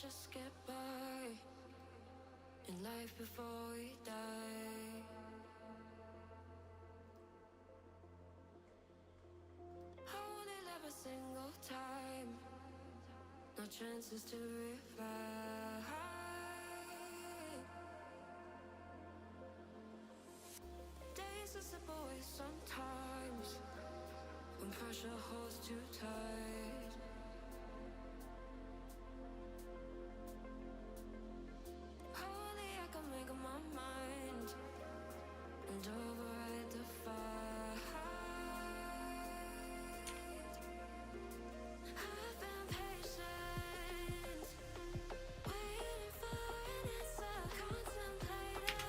just get by in life before we die. I want it every single time, no chances to revive. Days are slip away sometimes when pressure holds too tight. Only I can make up my mind and override the fight. I've been patient, waiting for an answer, contemplating.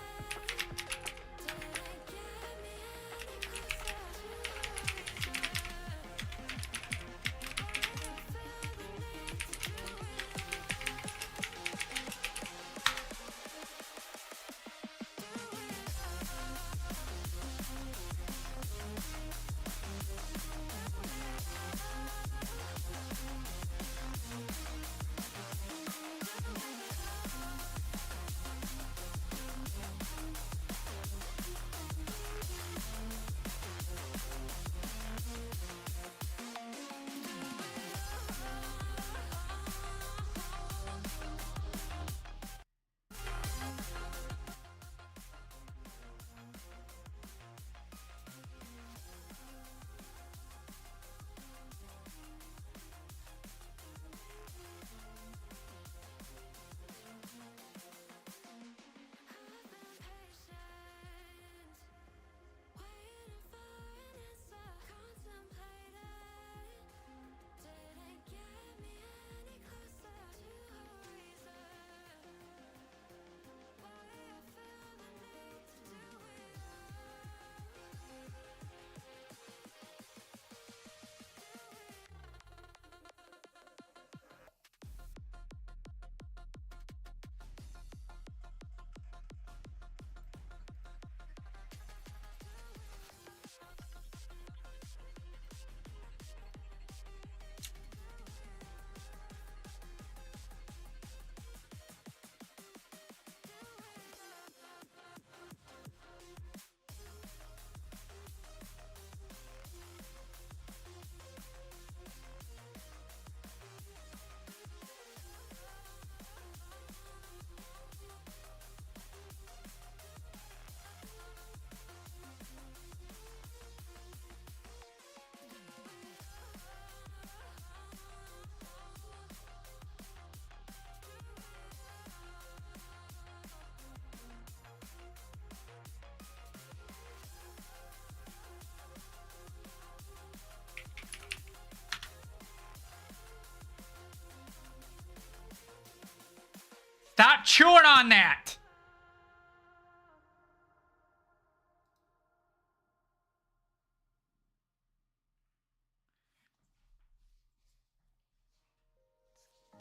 Didn't get me any closer to a reason. Why I feel the need to do Stop chewing on that.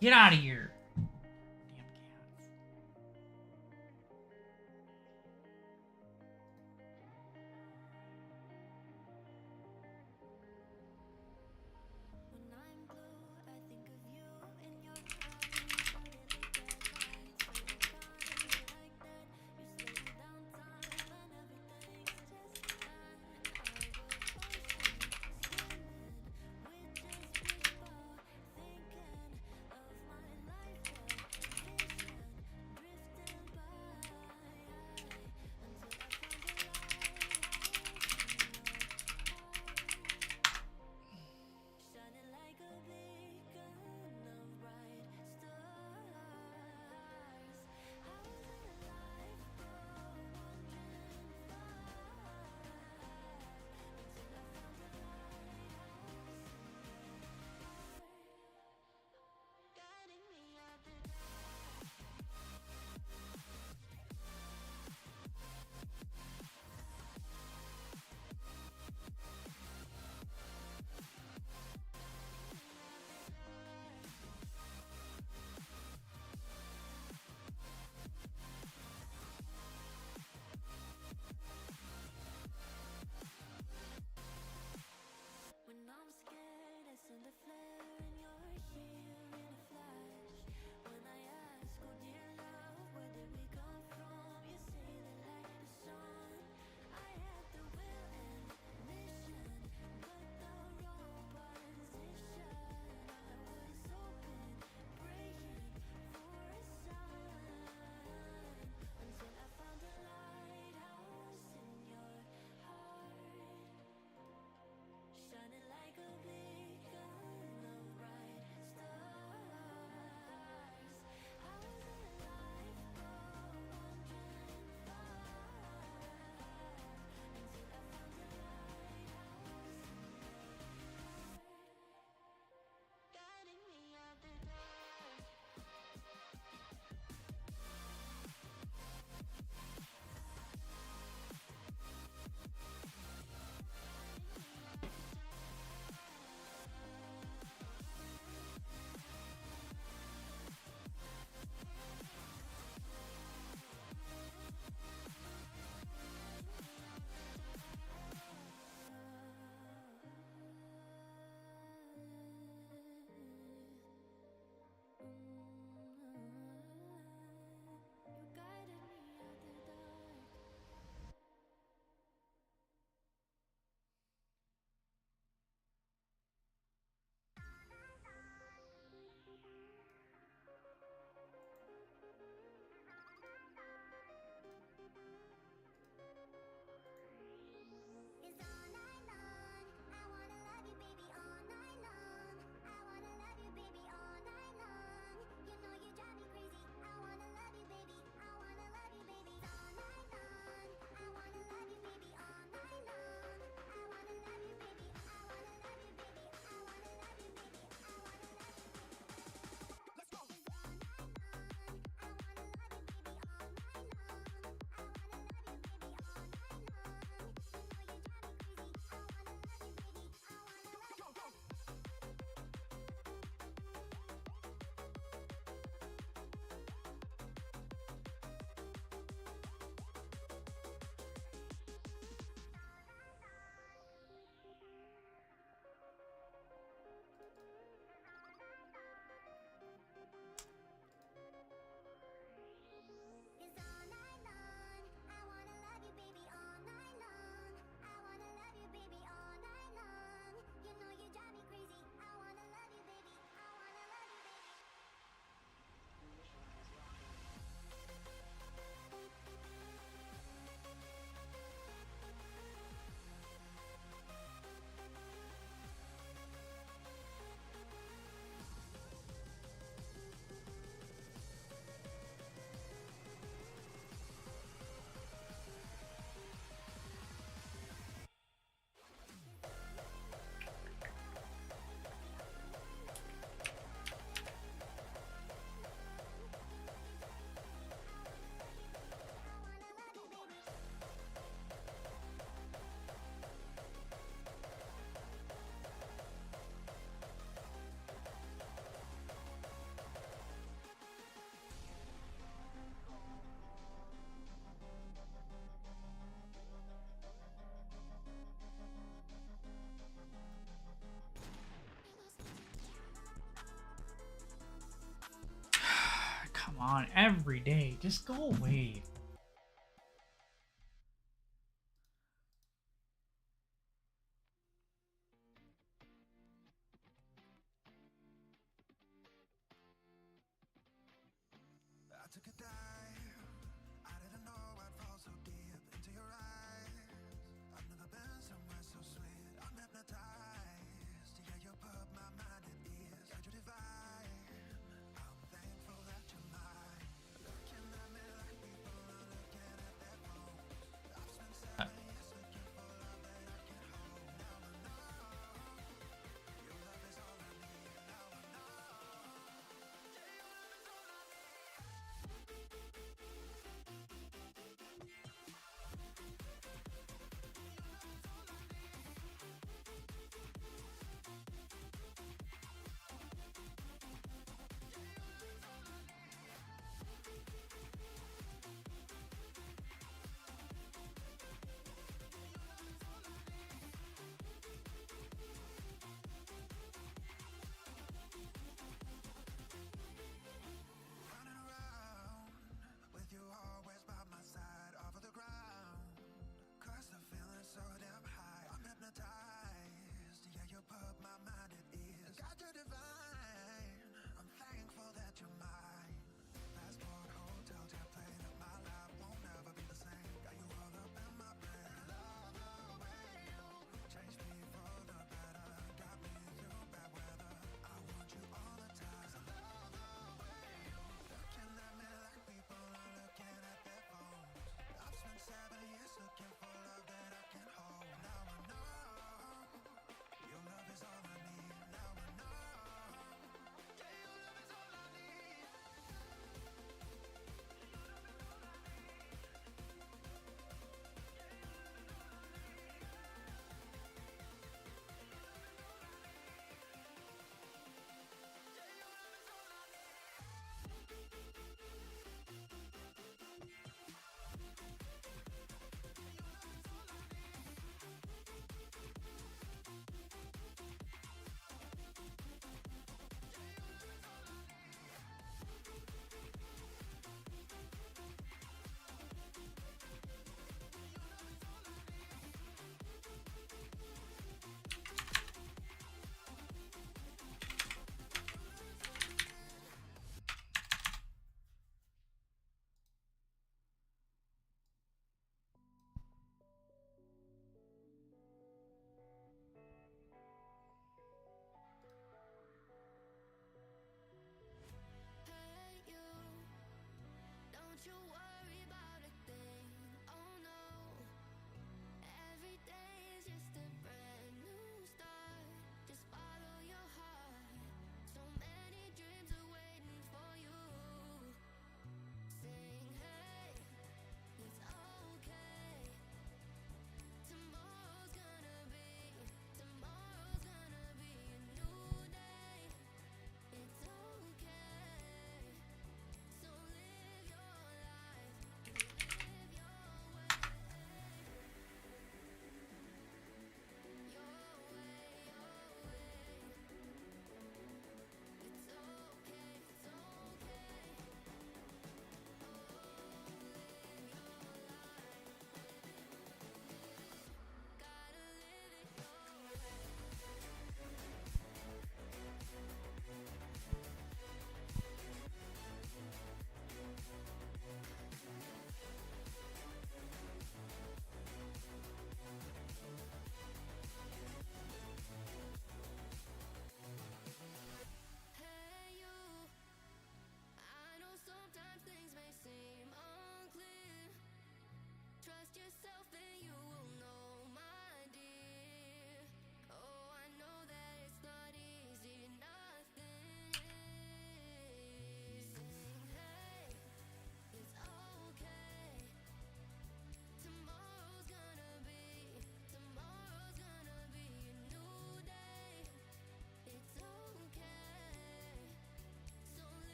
Get out of here. Damn cats. When I'm blue, I think of you and your eyes. Suddenly get mine, so you got me like that. You slow down time and everything's just fine. I was ocean swimming with just people, thinking of my life on every day. Just go away. I took a dive. I didn't know I'd fall so deep into your eyes. I've never been somewhere so sweet. I'm hypnotized. Yeah, you put my mind at ease. Yeah, you divine. I'm thankful that you're mine. Looking at me like people are looking at their phones. I've spent 7 years looking for love that I can hold. Now I know your love is all I need. Now I know. Yeah, your love is all I need. Running around,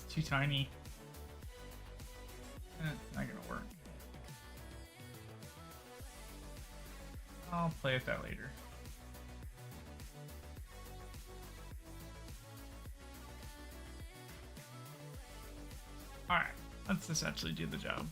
It's too tiny. It's not gonna work. I'll play with that later. Alright, let's essentially do the job.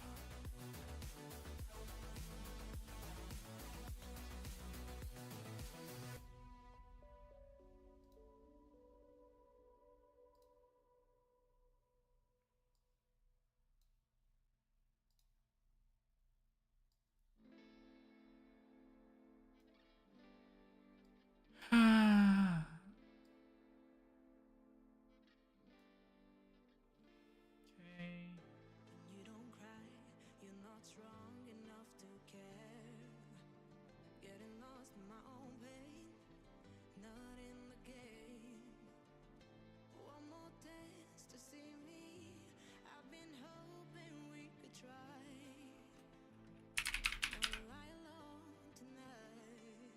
Okay. You don't cry, you're not strong enough to care. Getting lost in my own pain, not in the game. One more dance to see me. I've been hoping we could try. Don't lie alone tonight.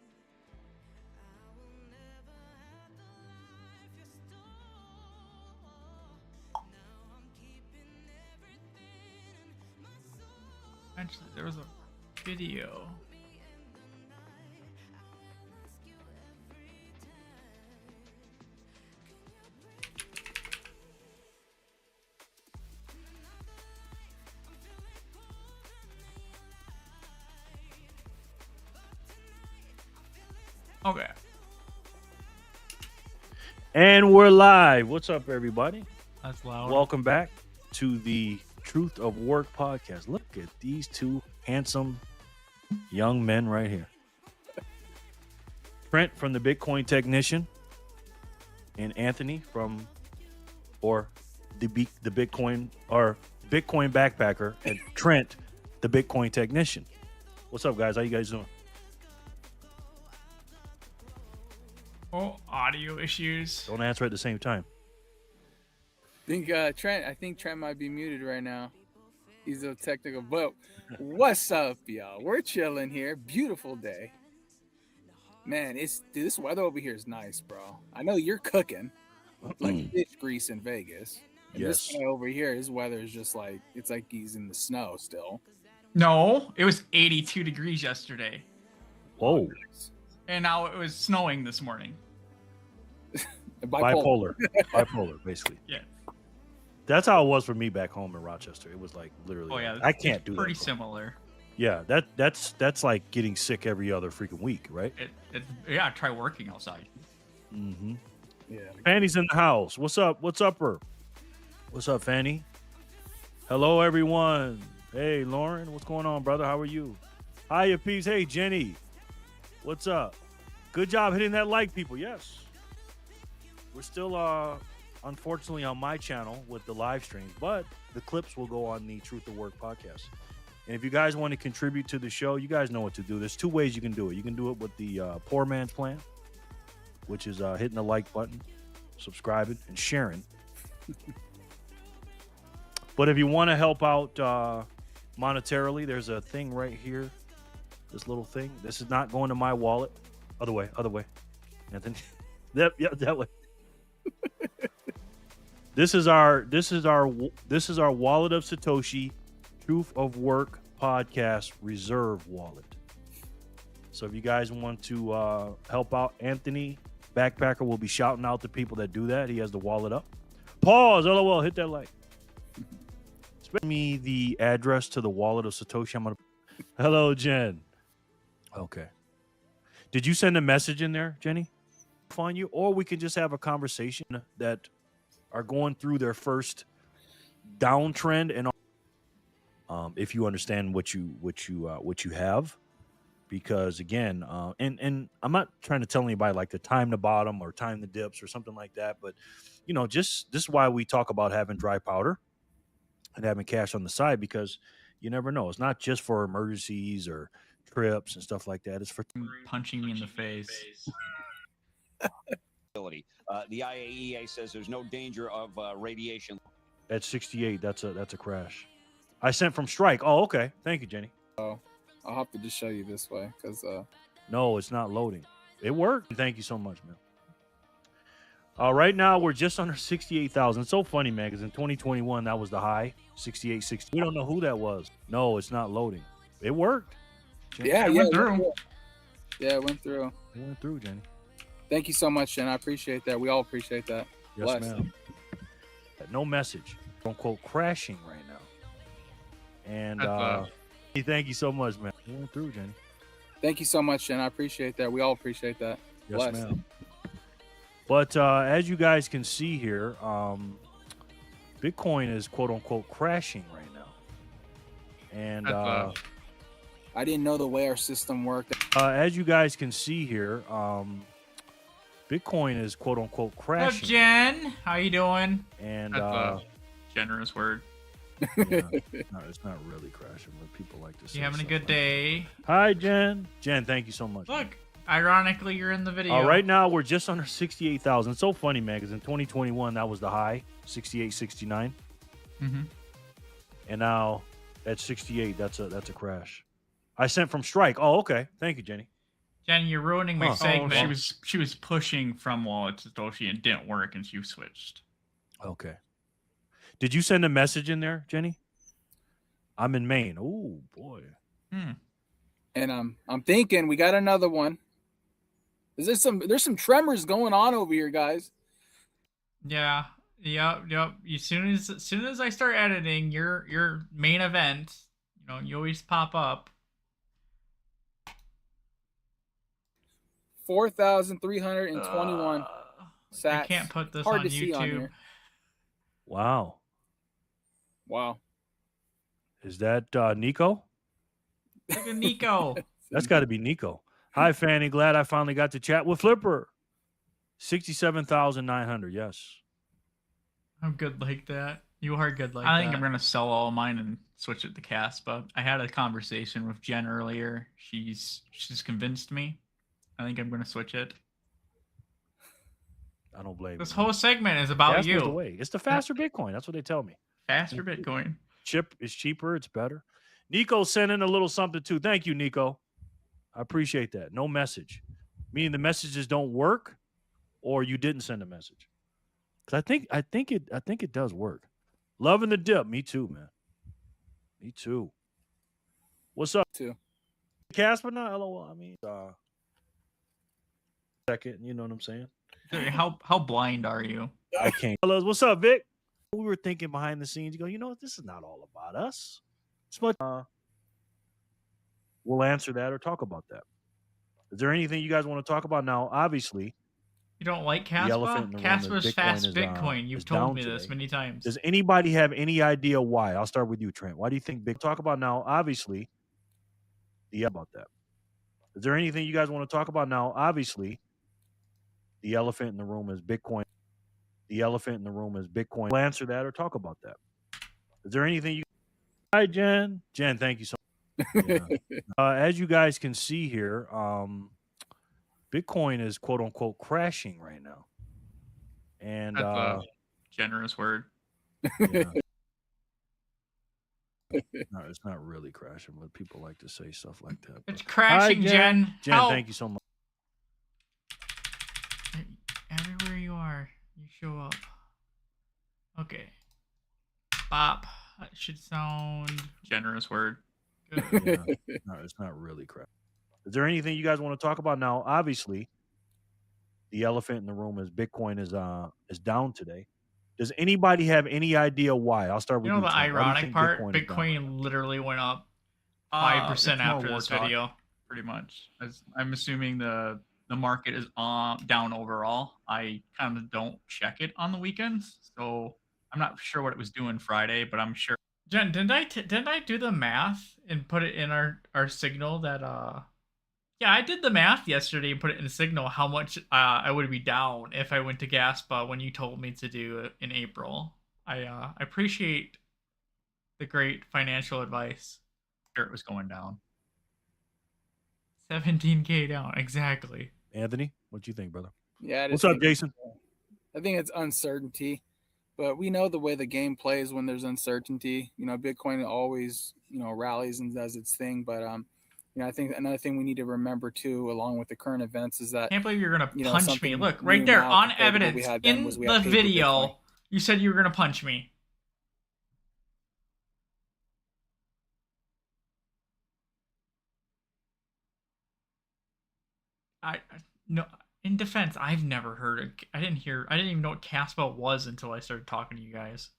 I will never have the life you stole. Now I'm keeping everything in my soul. Actually, there was a video. Me in the night, I will ask you every time. Can you breathe? In another life, I'm feeling colder than your light. But tonight, I feel it's time. Okay. And we're live. What's up, everybody? That's loud. Welcome back to the Truth of Work podcast. Look at these two handsome young men right here. Trent from the Bitcoin Technician and Anthony from the Bitcoin Backpacker and Trent the Bitcoin Technician. What's up, guys? How you guys doing? Oh, audio issues. Don't answer at the same time. I think Trent might be muted right now. He's a technical. But what's up, y'all? We're chilling here. Beautiful day. Man, this weather over here is nice, bro. I know you're cooking like fish grease in Vegas. And Yes. this guy over here, his weather is just like it's like he's in the snow still. No, it was 82 degrees yesterday, Whoa. and now it was snowing this morning. Bipolar. Bipolar, basically. Yeah. That's how it was for me back home in Rochester. It was like literally. Oh yeah, I can't do that. Pretty bro. similar. Yeah, that's like getting sick every other freaking week, right? Yeah, try working outside. Mm-hmm. Yeah. Fanny's in the house. What's up? What's up, her? What's up, Fanny? Hello, everyone. Hey, Lauren. What's going on, brother? How are you? Hiya, peace. Hey, Jenny. What's up? Good job hitting that like, people. Yes. We're still, unfortunately, on my channel with the live streams, but the clips will go on the Truth of Work podcast. And if you guys want to contribute to the show, you guys know what to do. There's two ways you can do it. You can do it with the poor man's plan, which is hitting the like button, subscribing, and sharing. But if you want to help out monetarily, there's a thing right here. This little thing. This is not going to my wallet. Other way. Anthony. Yep, that way. This is our Wallet of Satoshi Truth of Work podcast reserve wallet. So if you guys want to help out Anthony Backpacker, will be shouting out the people that do that. He has the wallet up. Pause. LOL. Hit that like. Send me the address to the Wallet of Satoshi. I'm gonna. Hello, Jen. Okay. Did you send a message in there, Jenny? Find you, or we can just have a conversation that are going through their first downtrend, and if you understand what you have, because again, and I'm not trying to tell anybody like to time the bottom or time the dips or something like that, but just this is why we talk about having dry powder and having cash on the side, because you never know. It's not just for emergencies or trips and stuff like that. It's for Punching me in the face. The IAEA says there's no danger of radiation. at 68. That's a crash. I sent from strike. Oh, okay. Thank you, Jenny. I'll have to just show you this way because No, it's not loading. It worked. Thank you so much, man. Right now we're just under 68,000. It's so funny, man, because in 2021 that was the high, 6860. We don't know who that was. No, it's not loading. It worked. Yeah, It yeah, went through. Yeah, it went through. It went through, Jenny. Thank you so much, Jen. I appreciate that. We all appreciate that. Yes, Blessed. ma'am. No message. Quote unquote crashing right now. And thank you so much, man. It went through, Jenny. Thank you so much, Jen. I appreciate that. We all appreciate that. Yes, Blessed. ma'am. But as you guys can see here, Bitcoin is quote unquote crashing right now. And I didn't know the way our system worked. as you guys can see here, Bitcoin is quote unquote What's up, crashing. Jen? How you doing? And That's a generous word. yeah, no, it's not really crashing, but people like to say. You having a stuff good like day? that. Hi, Jen. Jen, thank you so much. Look, ironically, you're in the video. Right now we're just under 68,000. It's so funny, man, because in 2021 that was the high, 68, 69, Mm-hmm. and now at 68, that's a crash. I sent from Strike. Oh, okay. Thank you, Jenny. Jen, you're ruining my Huh. Oh, segment. she was pushing from wallet to Satoshi and it didn't work, and she switched. Okay. Did you send a message in there, Jenny? I'm in Maine. Oh boy. And I'm thinking we got another one. There's some tremors going on over here, guys. Yeah. Yep. As soon as I start editing your main event, you always pop up. 4,321 sats. I can't put this Hard on to see on YouTube. here. Wow. Wow. Is that Nico? Look at Nico. That's got to be Nico. Hi, Fanny. Glad I finally got to chat with Flipper. 67,900. Yes. I'm good like that. You are good like I that. think I'm gonna sell all mine and switch it to Caspa. I had a conversation with Jen earlier. She's convinced me. I think I'm gonna switch it. I don't blame This you. whole segment is about Casper's you. the way. It's the faster Bitcoin. That's what they tell me. Faster Bitcoin. Chip is cheaper. It's better. Nico sent in a little something too. Thank you, Nico. I appreciate that. No message, meaning the messages don't work, or you didn't send a message. Because I think it does work. Loving the dip. Me too, man. Me too. What's up? Too. Casper? No, LOL. I mean, second. You know what I'm saying? How blind are you? I can't. What's up, Vic? We were thinking behind the scenes. You go, you know what? This is not all about us. It's much. We'll answer that or talk about that. Is there anything you guys want to talk about now? Obviously, You don't like elephant in Caspa? the room is Caspa's Bitcoin fast is, Bitcoin. You've is told down me this today. many times. Does anybody have any idea why? I'll start with you, Trent. Why do you think talk about now? Obviously, about that. Is there anything you guys want to talk about now? Obviously, the elephant in the room is Bitcoin. The elephant in the room is Bitcoin. We'll answer that or talk about that. Is there anything you? Hi, Jen. Jen, thank you so much. Yeah. As you guys can see here, Bitcoin is quote unquote crashing right now. And That's a generous word. yeah. No, it's not really crashing, but people like to say stuff like that. It's But- crashing, Hi, Jen. Jen, Help. thank you so much. Everywhere you are, you show up. Okay. Bop. That should sound Generous word. good. Yeah. No, it's not really crashing. Is there anything you guys want to talk about now? Obviously, the elephant in the room is Bitcoin is down today. Does anybody have any idea why? I'll start with You know the Trent. Why do you ironic think part? Bitcoin is down right now? Bitcoin literally went up It's 5% more after war this talk, video. pretty much. I'm assuming the market is down overall. I kind of don't check it on the weekends, so I'm not sure what it was doing Friday, but I'm sure. Jen, didn't I do the math and put it in our signal that yeah, I did the math yesterday and put it in the signal how much I would be down if I went to Gaspa when you told me to do it in April. I appreciate the great financial advice. Sure it was going down. 17K down, exactly. Anthony, what do you think, brother? Yeah. I What's just up, think- Jason? I think it's uncertainty, but we know the way the game plays when there's uncertainty. Bitcoin always, rallies and does its thing. But You know, I think another thing we need to remember too, along with the current events, is that Can't believe you're gonna you know, punch me. something Look, new right there now on compared to what we evidence had then was in we the had paper Bitcoin. video. You said you were gonna punch me. No. In defense, I've never heard it. I didn't even know what Caspa was until I started talking to you guys.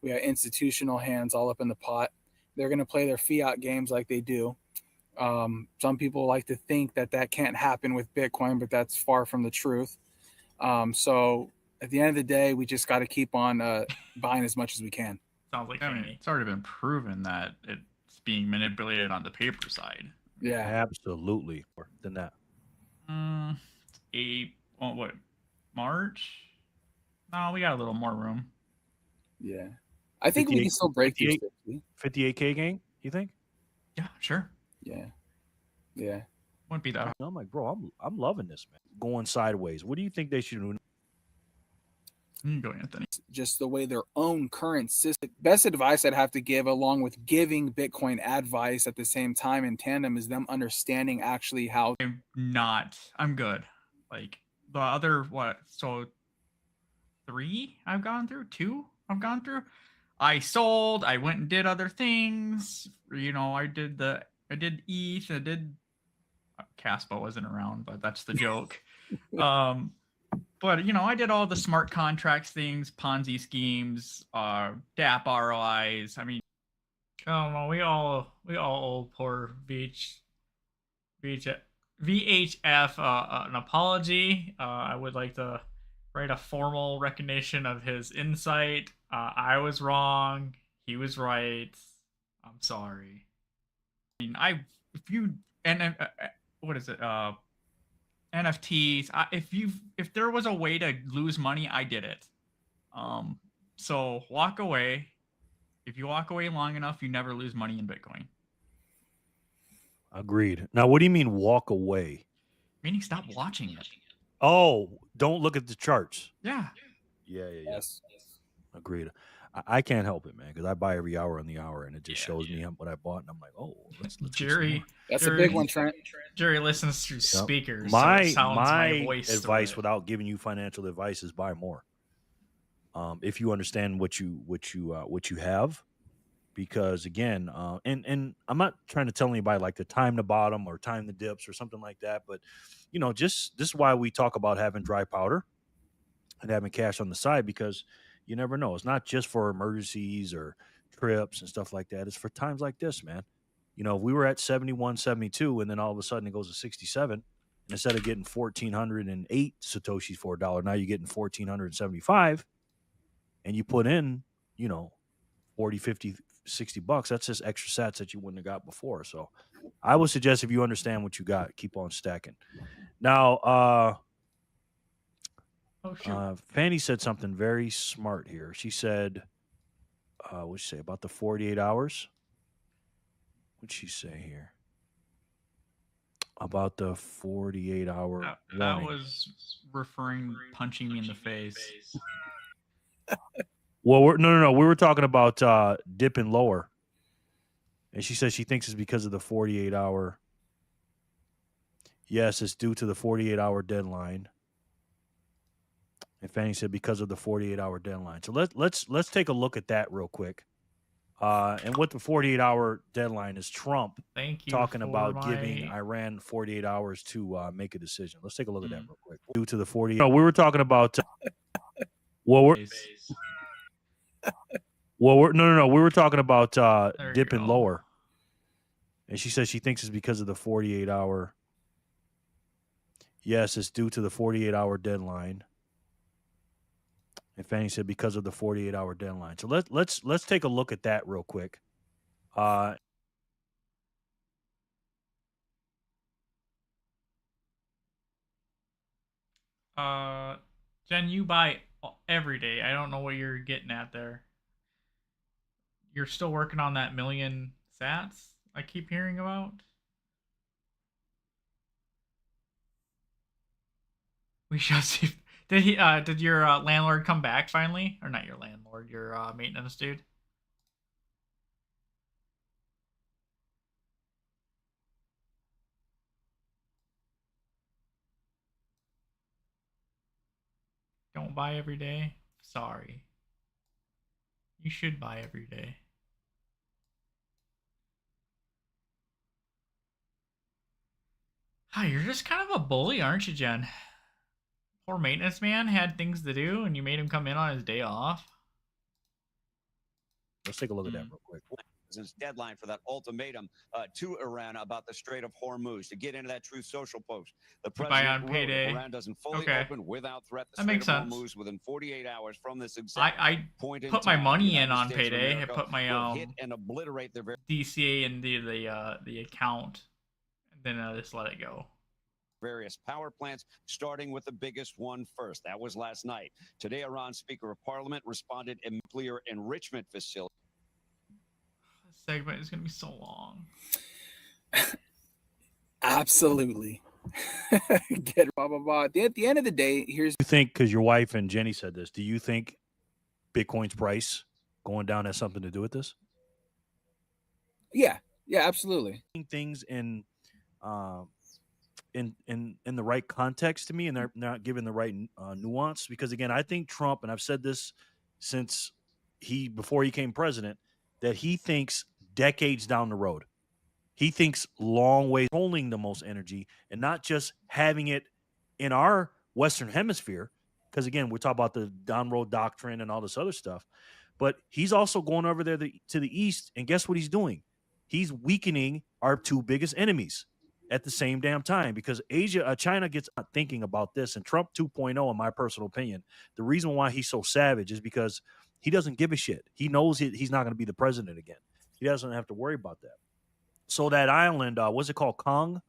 We have institutional hands all up in the pot. They're going to play their fiat games like they do. Some people like to think that that can't happen with Bitcoin, but that's far from the truth. So at the end of the day, we just got to keep on buying as much as we can. Sounds like I mean, it's already been proven that it's being manipulated on the paper side. Yeah, absolutely. More than that. What? March? No, we got a little more room. Yeah, I think we can still break through 58K gang. You think? Yeah, sure. Yeah. Wouldn't be that. I'm like, bro, I'm loving this, man. Going sideways. What do you think they should do? Go, Anthony. Just the way their own current system. Best advice I'd have to give, along with giving Bitcoin advice at the same time in tandem, is them understanding actually how. I'm good. Like the other so 3 I've gone through, 2 I've gone through. I sold. I went and did other things. You know, I did ETH. I did. Caspa wasn't around, but that's the joke. But you know, I did all the smart contracts things, Ponzi schemes, DApp ROIs. I mean, come on, we all owe poor VHF an apology. I would like to write a formal recognition of his insight. I was wrong. He was right. I'm sorry. I mean, what is it? NFTs. If there was a way to lose money, I did it. So walk away. If you walk away long enough, you never lose money in Bitcoin. Agreed. Now, what do you mean walk away? Meaning stop watching it. Oh, don't look at the charts. Yeah. Yes. Agreed. I can't help it, man, because I buy every hour on the hour, and it just shows me what I bought, and I'm like, oh, let's Jerry. That's a big one, Trent. Jerry listens through speakers. My so it sounds my voice advice, without giving you financial advice, is buy more. If you understand what you have, because again, and I'm not trying to tell anybody like to time the bottom or time the dips or something like that, but you know, just this is why we talk about having dry powder and having cash on the side, because you never know. It's not just for emergencies or trips and stuff like that. It's for times like this, man. You know, if we were at 71, 72, and then all of a sudden it goes to 67, and instead of getting 1,408 Satoshis for $1, now you're getting 1,475, and you put in, you know, 40, 50, 60 bucks. That's just extra sats that you wouldn't have got before. So I would suggest, if you understand what you got, keep on stacking. Now, Fanny said something very smart here. She said, what'd she say about the 48 hours? What'd she say here? About the 48-hour that was referring punching me in the face. Well, no. We were talking about dipping lower. And she says she thinks it's because of the 48-hour. Yes, it's due to the 48-hour deadline. And Fanny said because of the 48-hour deadline. So let's take a look at that real quick. And what the 48-hour deadline is, Trump talking about giving Iran 48 hours to make a decision. Let's take a look at that real quick. Due to the 48. No, we were talking about. No. We were talking about dipping lower. And she says she thinks it's because of the 48-hour. Yes, it's due to the 48-hour deadline. And Fanny said because of the 48-hour deadline. So let's take a look at that real quick. Jen, you buy every day. I don't know what you're getting at there. You're still working on that million sats I keep hearing about? We shall see. Did your landlord come back finally? Or not your landlord, your maintenance dude? Don't buy every day. Sorry. You should buy every day. Hi, you're just kind of a bully, aren't you, Jen? Poor maintenance man had things to do, and you made him come in on his day off. Let's take a look at that real quick. President's deadline for that ultimatum to Iran about the Strait of Hormuz. To get into that Truth Social post, the Buy president on wrote, payday. if Iran doesn't fully Okay. open without threat the That Strait makes of sense. Hormuz within 48 hours from this exact I point in put my time, money the in United on States of payday. I America put will my hit and obliterate their very DCA in the account, and then I just let it go. various power plants, starting with the biggest one first. That was last night. Today, Iran's Speaker of Parliament responded a nuclear enrichment facility. This segment is going to be so long. Absolutely. Get blah blah blah. At the end of the day, here's You think, because your wife and Jenny said this, do you think Bitcoin's price going down has something to do with this? yeah, absolutely. Things in the right context to me, and they're not giving the right nuance. Because again, I think Trump, and I've said this since before he became president, that he thinks decades down the road. He thinks long ways, holding the most energy, and not just having it in our Western hemisphere. Because again, we're talking about the down road doctrine and all this other stuff. But he's also going over there to the east, and guess what he's doing? He's weakening our two biggest enemies at the same damn time, because China gets thinking about this, and Trump 2.0, in my personal opinion, the reason why he's so savage is because he doesn't give a shit. He knows he's not going to be the president again. He doesn't have to worry about that. So that island, what's it called? Kong,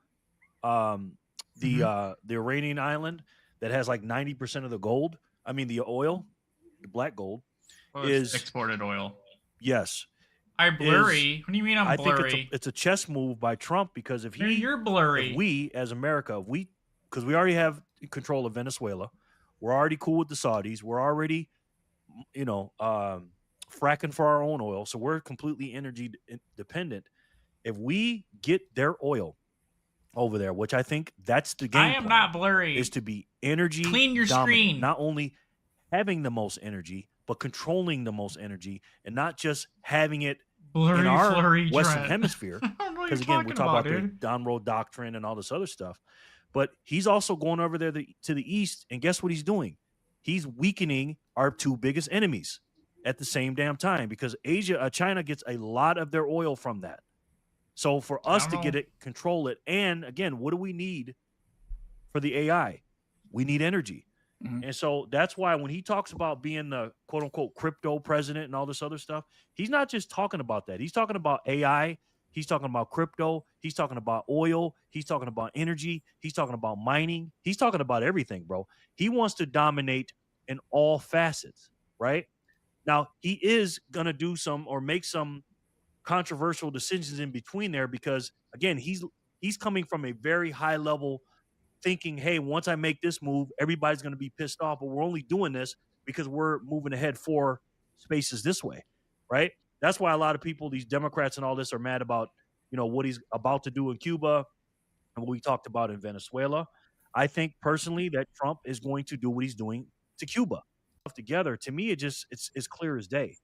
the Iranian island that has like 90% of the gold. I mean, the oil, the black gold, is exported oil. Yes. I'm blurry. What do you mean I'm blurry? I think it's a chess move by Trump, because you're blurry. If we, as America, because we already have control of Venezuela, we're already cool with the Saudis. We're already, fracking for our own oil, so we're completely energy dependent. If we get their oil over there, which I think that's the game, I am not blurry. Is to be energy clean your dominant. Screen. Not only having the most energy, but controlling the most energy, and not just having it blurry, in our flurry, Western Trent. hemisphere. Because again, we're talking about the down road doctrine and all this other stuff. But he's also going over there to the east, and guess what he's doing? He's weakening our two biggest enemies at the same damn time, because China gets a lot of their oil from that. So for us to get it, control it, and again, what do we need for the AI? We need energy. Mm-hmm. And so that's why when he talks about being the quote unquote crypto president and all this other stuff, he's not just talking about that. He's talking about AI. He's talking about crypto. He's talking about oil. He's talking about energy. He's talking about mining. He's talking about everything, bro. He wants to dominate in all facets, right? Now, he is going to do some or make some controversial decisions in between there, because again, he's coming from a very high level thinking, hey, once I make this move, everybody's going to be pissed off, but we're only doing this because we're moving ahead 4 spaces this way, right? That's why a lot of people, these Democrats and all this, are mad about, what he's about to do in Cuba and what we talked about in Venezuela. I think personally that Trump is going to do what he's doing to Cuba. Together, to me, it's clear as day.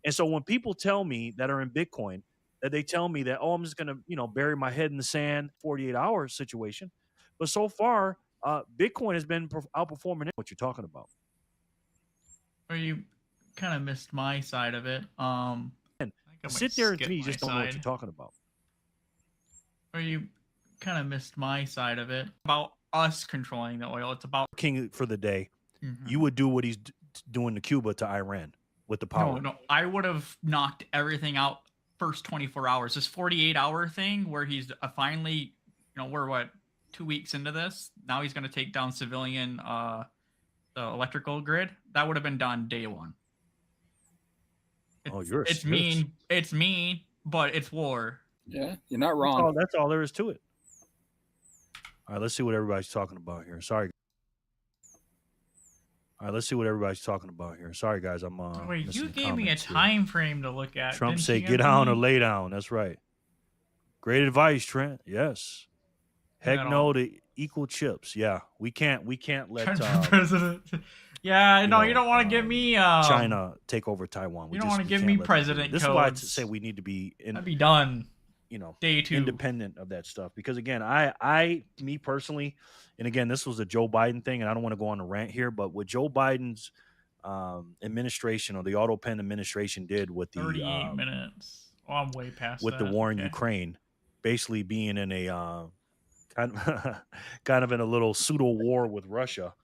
And so when people tell me that are in Bitcoin, that they tell me that, I'm just going to, bury my head in the sand, 48-hour situation. But so far, Bitcoin has been outperforming what you're talking about. Or you kind of missed my side of it. Sit there and to me, you just don't know what you're talking about. Or you kind of missed my side of it. About us controlling the oil. It's about King for the day. Mm-hmm. You would do what he's doing to Cuba to Iran with the power. No, I would have knocked everything out first 24 hours. This 48-hour thing where he's finally, we're what, 2 weeks into this. Now he's going to take down civilian, the electrical grid. That would have been done day one. It's mean, but it's war. Yeah, you're not wrong. That's all there is to it. All right, let's see what everybody's talking about here. Sorry. All right, let's see what everybody's talking about here. Sorry, guys, I'm wait, you gave me a time frame to look at. Trump say get down or lay down. That's right. Great advice, Trent. Yes. Heck no to equal chips. Yeah, we can't let president. Yeah, you no, know, you don't want to give me China take over Taiwan. You don't want to give me president This is why I codes. say we need to be I'd be done. Day 2. independent of that stuff. Because again, me personally, and again, this was a Joe Biden thing, and I don't want to go on a rant here, but what Joe Biden's administration or the auto pen administration did with the 38 minutes. Oh, I'm way past with that. the war in Okay. Ukraine, basically being in a kind of in a little pseudo war with Russia.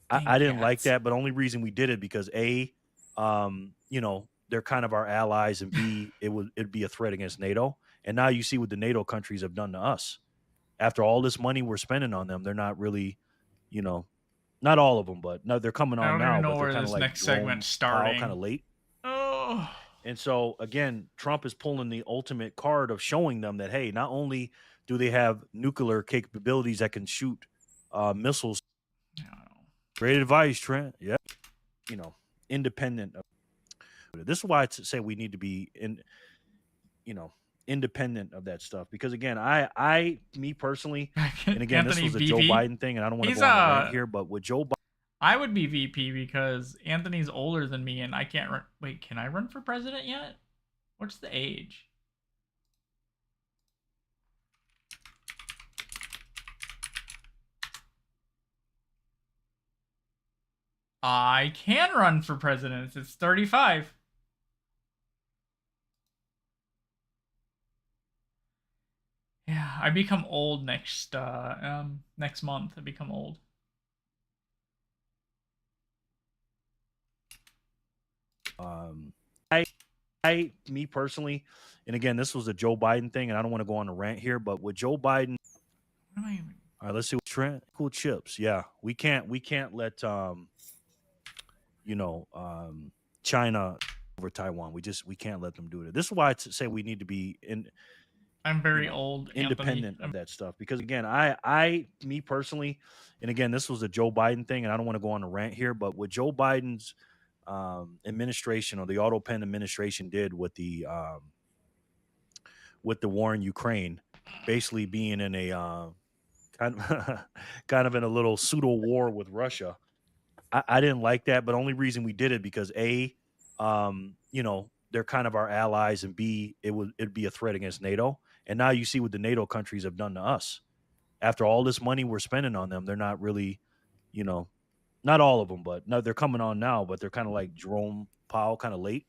I didn't like cats. that, but only reason we did it because A, they're kind of our allies, and B, it'd be a threat against NATO. And now you see what the NATO countries have done to us. After all this money we're spending on them, they're not really, not all of them, but no, they're coming I on don't now, even know but they're where kind of this like next segment's starting. kind of late. Oh. And so again, Trump is pulling the ultimate card of showing them that, hey, not only do they have nuclear capabilities that can shoot missiles. Great advice, Trent. Yeah, independent of this is why I say we need to be independent of that stuff. Because again, me personally, and again, Anthony this was a VP? Joe Biden thing, and I don't want to He's go on a rant here, but with Joe Biden, I would be VP because Anthony's older than me, and I can't run. Wait, can I run for president yet? What's the age? I can run for president. It's 35. Yeah, I become old next month. I become old. me personally, and again, this was a Joe Biden thing, and I don't want to go on a rant here, but with Joe Biden, What am I even? all right, let's see what Trent cool chips. Yeah, we can't let China over Taiwan. We can't let them do it. This is why I say we need to be I'm very old. independent Anthony. of that stuff. Because again, me personally, and again, this was a Joe Biden thing, and I don't want to go on a rant here, but with Joe Biden's administration or the auto pen administration did with the war in Ukraine, basically being in a kind of in a little pseudo war with Russia. I didn't like that, but only reason we did it because A, they're kind of our allies, and B, it'd be a threat against NATO. And now you see what the NATO countries have done to us. After all this money we're spending on them, they're not really, not all of them, but no, they're coming on now, but they're kind of like Jerome Powell, kind of late.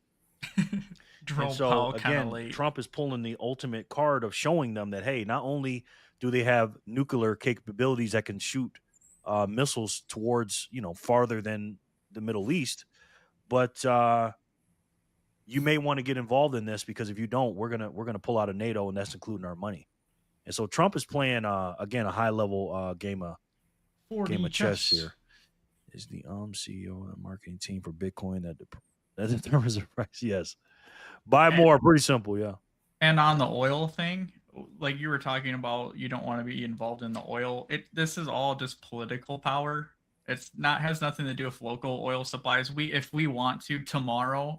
Jerome And so Powell again, late. Trump is pulling the ultimate card of showing them that, hey, not only do they have nuclear capabilities that can shoot missiles towards farther than the Middle East, but you may want to get involved in this, because if you don't, we're gonna pull out of NATO, and that's including our money. And so Trump is playing again a high level game of chess here. Is the CEO and marketing team for Bitcoin that determines the price? Yes. Buy more. Pretty simple, yeah. And on the oil thing, like you were talking about, you don't want to be involved in the oil. This is all just political power. It's not has nothing to do with local oil supplies. If we want to tomorrow,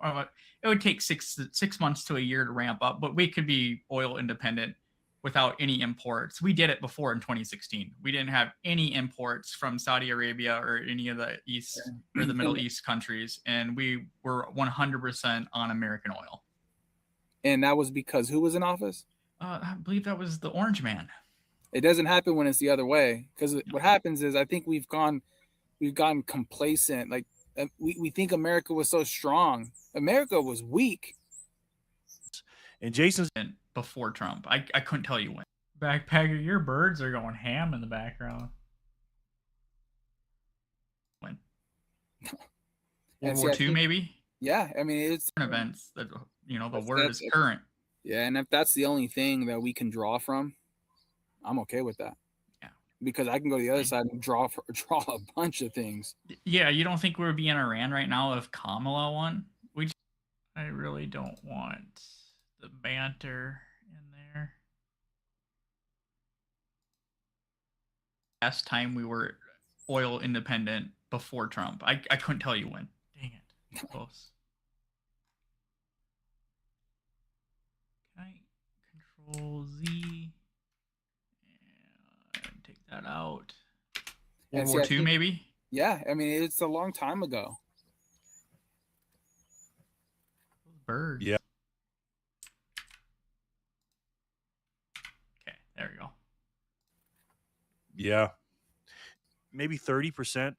it would take six months to a year to ramp up, but we could be oil independent without any imports. We did it before in 2016. We didn't have any imports from Saudi Arabia or any of the East or the Middle East countries, and we were 100% on American oil. And that was because who was in office? I believe that was the Orange Man. It doesn't happen when it's the other way, because what happens is I think we've gotten complacent. Like we think America was so strong. America was weak. And Jason's before Trump. I couldn't tell you when. Backpacker, your birds are going ham in the background. When? World War II, maybe? Yeah, I mean, it's events that, the word is current. Yeah, and if that's the only thing that we can draw from, I'm okay with that. Yeah. Because I can go to the other side and draw a bunch of things. Yeah, you don't think we would be in Iran right now if Kamala won? I really don't want the banter in there. Last time we were oil independent before Trump. I couldn't tell you when. Dang it. Close. Can I Control Z and take that out? World War II, maybe? Yeah, I mean it's a long time ago. Birds. Yeah. Okay, there we go. Yeah. Maybe 30%,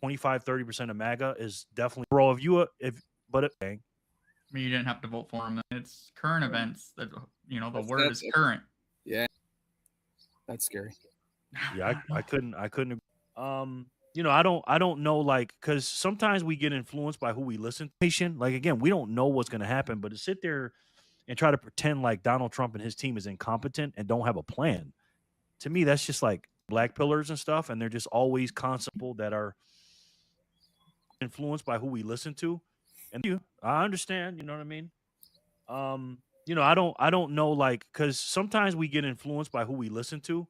25-30% of MAGA is definitely bro. I mean, you didn't have to vote for him. It's current events. That the word is That's it. current. Yeah, that's scary. Yeah, I couldn't I don't know, like, because sometimes we get influenced by who we listen to. Like, again, we don't know what's going to happen, but to sit there and try to pretend like Donald Trump and his team is incompetent and don't have a plan, to me, that's just like black pillars and stuff, and they're just always constant people that are influenced by who we listen to. And I understand, you know what I mean? I don't know, like, because sometimes we get influenced by who we listen to,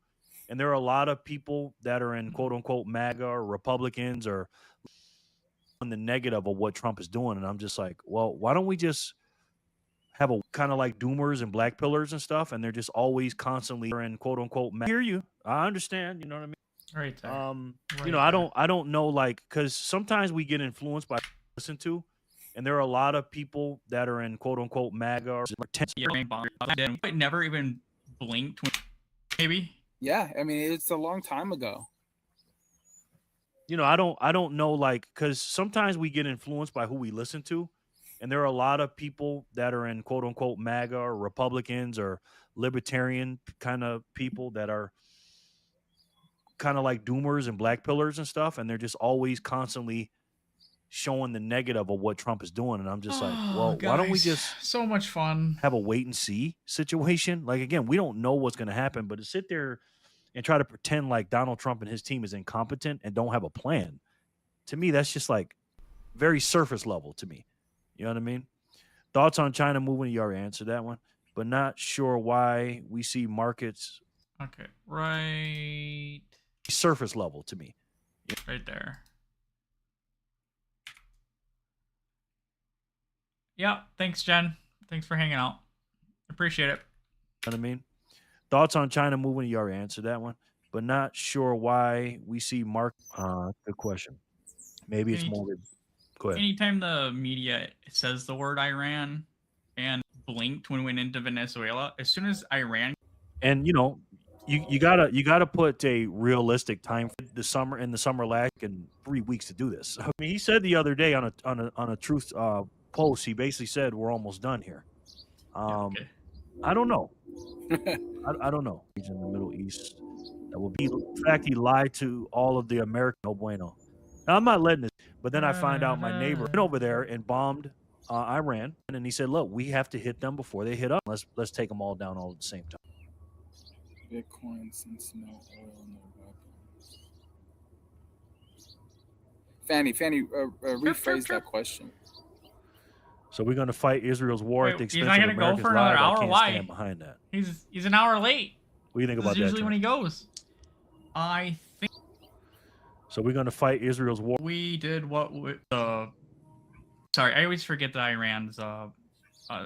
and there are a lot of people that are in quote unquote MAGA or Republicans or on the negative of what Trump is doing, and I'm just like, well, why don't we just have a kind of like doomers and black pillars and stuff, and they're just always constantly in quote unquote MAGA. Hear you, I understand, you know what I mean? Right there. I don't know, like, because sometimes we get influenced by listen to, and there are a lot of people that are in quote unquote MAGA or Never even blinked. Maybe. Yeah, I mean it's a long time ago. I don't know, like, because sometimes we get influenced by who we listen to, and there are a lot of people that are in quote unquote MAGA or Republicans or libertarian kind of people that are kind of like doomers and black pillars and stuff, and they're just always constantly showing the negative of what Trump is doing, and I'm just like, well, why don't we just so much fun? have a wait and see situation? Like, again, we don't know what's going to happen, but to sit there and try to pretend like Donald Trump and his team is incompetent and don't have a plan, to me, that's just like very surface level to me. You know what I mean? Thoughts on China moving? You already answered that one, but not sure why we see markets Okay, right surface level to me. right there. Yeah, thanks, Jen. Thanks for hanging out. Appreciate it. You know what I mean? Thoughts on China moving? You already answered that one, but not sure why we see market. Good question. Maybe it's Any- more. Go ahead. Anytime the media says the word Iran and blinked when we went into Venezuela, as soon as Iran And you gotta put a realistic time for the summer last in 3 weeks to do this. I mean, he said the other day on a truth post, he basically said we're almost done here. Okay. I don't know. I don't know. He's in the Middle East. That will be. In fact, he lied to all of the American. No bueno. Now, I'm not letting this. But then I find out my neighbor went over there and bombed Iran, and he said, "Look, we have to hit them before they hit us. Let's take them all down all at the same time." Bitcoin since no oil, no weapons. Fanny, rephrase that question. So we're going to fight Israel's war at the Wait, he's expense not of gonna go Americans' for another lives. I hour? can't Why? stand behind that. He's an hour late. What do you think This about is that? usually when he Trent? goes. I think So we're going to fight Israel's war. we did what the sorry, I always forget that Iran's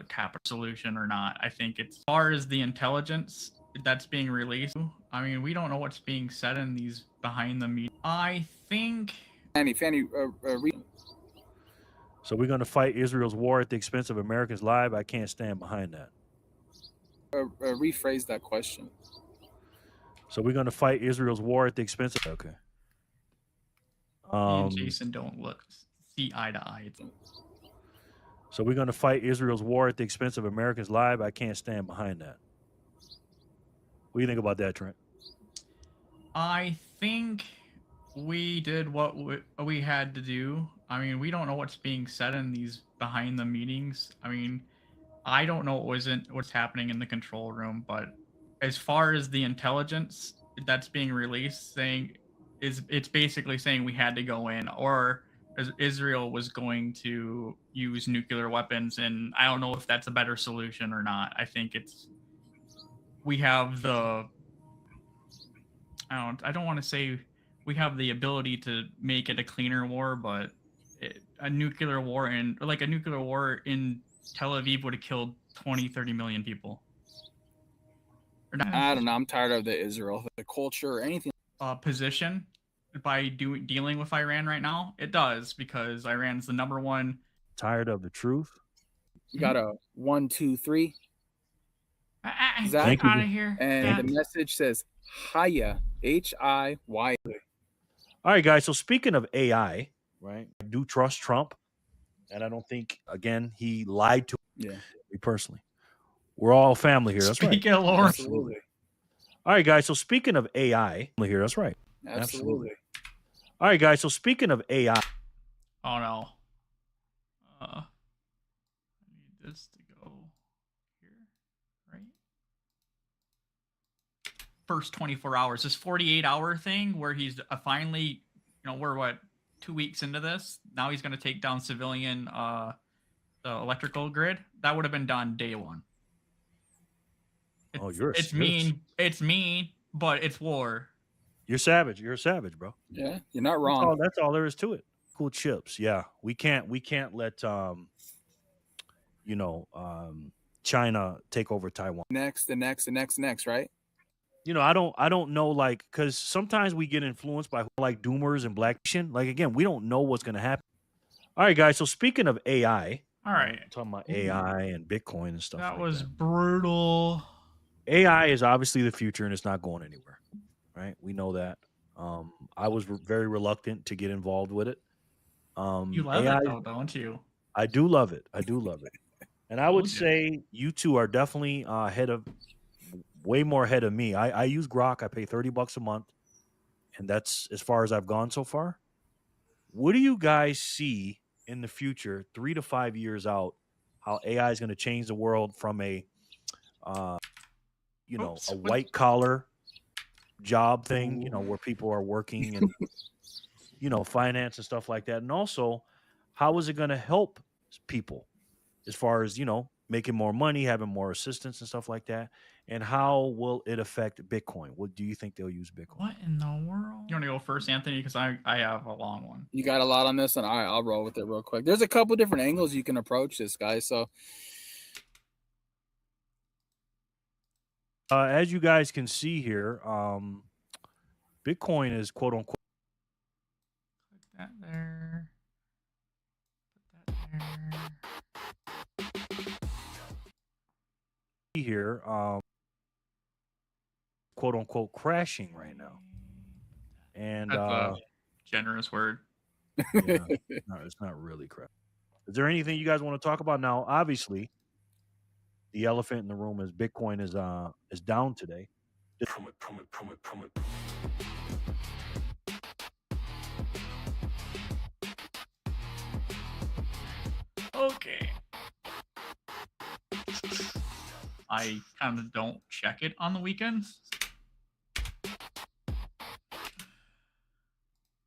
capital solution or not. I think it's as far as the intelligence that's being released. I mean, we don't know what's being said in these behind the media. I think Fanny, So we're going to fight Israel's war at the expense of Americans' lives. I can't stand behind that. rephrase that question. So we're going to fight Israel's war at the expense of. Okay. me and Jason don't see eye to eye. So we're going to fight Israel's war at the expense of Americans' lives. I can't stand behind that. What do you think about that, Trent? I think we did what we had to do. I mean, we don't know what's being said in these behind the meetings. I mean, I don't know what's happening in the control room, but as far as the intelligence that's being released, it's basically saying we had to go in, or Israel was going to use nuclear weapons, and I don't know if that's a better solution or not. I think we have the I don't want to say we have the ability to make it a cleaner war, but a nuclear war in Tel Aviv would have killed 20-30 million people. I don't know. I'm tired of the Israel, the culture, or anything. Position. by dealing with Iran right now? It does, because Iran's the number one. Tired of the truth? You got a 1, 2, 3. Zach? Get Thank you. out of here. And Yeah. the message says Hiya, Hiya. All right, guys. So speaking of AI, right? I do trust Trump, and I don't think again he lied to Yeah, me personally. We're all family here. That's right. Speak it, Lord. absolutely. All right, guys. So speaking of AI, here. That's right. Absolutely. All right, guys. So speaking of AI, Oh no. I need this to go here, right? First 24 hours, this 48-hour thing where he's finally, we're what, 2 weeks into this. Now he's going to take down civilian the electrical grid. That would have been done day one. It's mean, but it's war. you're savage. You're a savage, bro. Yeah, you're not wrong. That's all there is to it. Cool chips. Yeah, we can't let China take over Taiwan. Next, right? I don't know, like, because sometimes we get influenced by like doomers and black nation. Like, again, we don't know what's gonna happen. All right, guys. So speaking of AI, All right. I'm talking about AI and Bitcoin and stuff. That like was that. brutal. AI is obviously the future, and it's not going anywhere. Right? We know that. I was very reluctant to get involved with it. You love AI, it though, don't you? I do love it. I do love it. And I would Told ya. say you two are definitely way more ahead of me. I use Grok. I pay $30 a month, and that's as far as I've gone so far. What do you guys see in the future, 3 to 5 years out, how AI is going to change the world from a Oops, a what- white collar job thing, where people are working and finance and stuff like that, and also how is it going to help people as far as making more money, having more assistance and stuff like that, and how will it affect Bitcoin? What do you think they'll use Bitcoin? What in the world? You want to go first, Anthony? Because I have a long one. You got a lot on this, and I'll roll with it real quick. There's a couple different angles you can approach this, guys. So, As you guys can see here, Bitcoin is quote unquote Click that there. Put that there. here, quote unquote crashing right now, and That's a generous word. yeah, no, it's not really crap. Is there anything you guys want to talk about now? Obviously, the elephant in the room is Bitcoin is down today. Okay. I kind of don't check it on the weekends.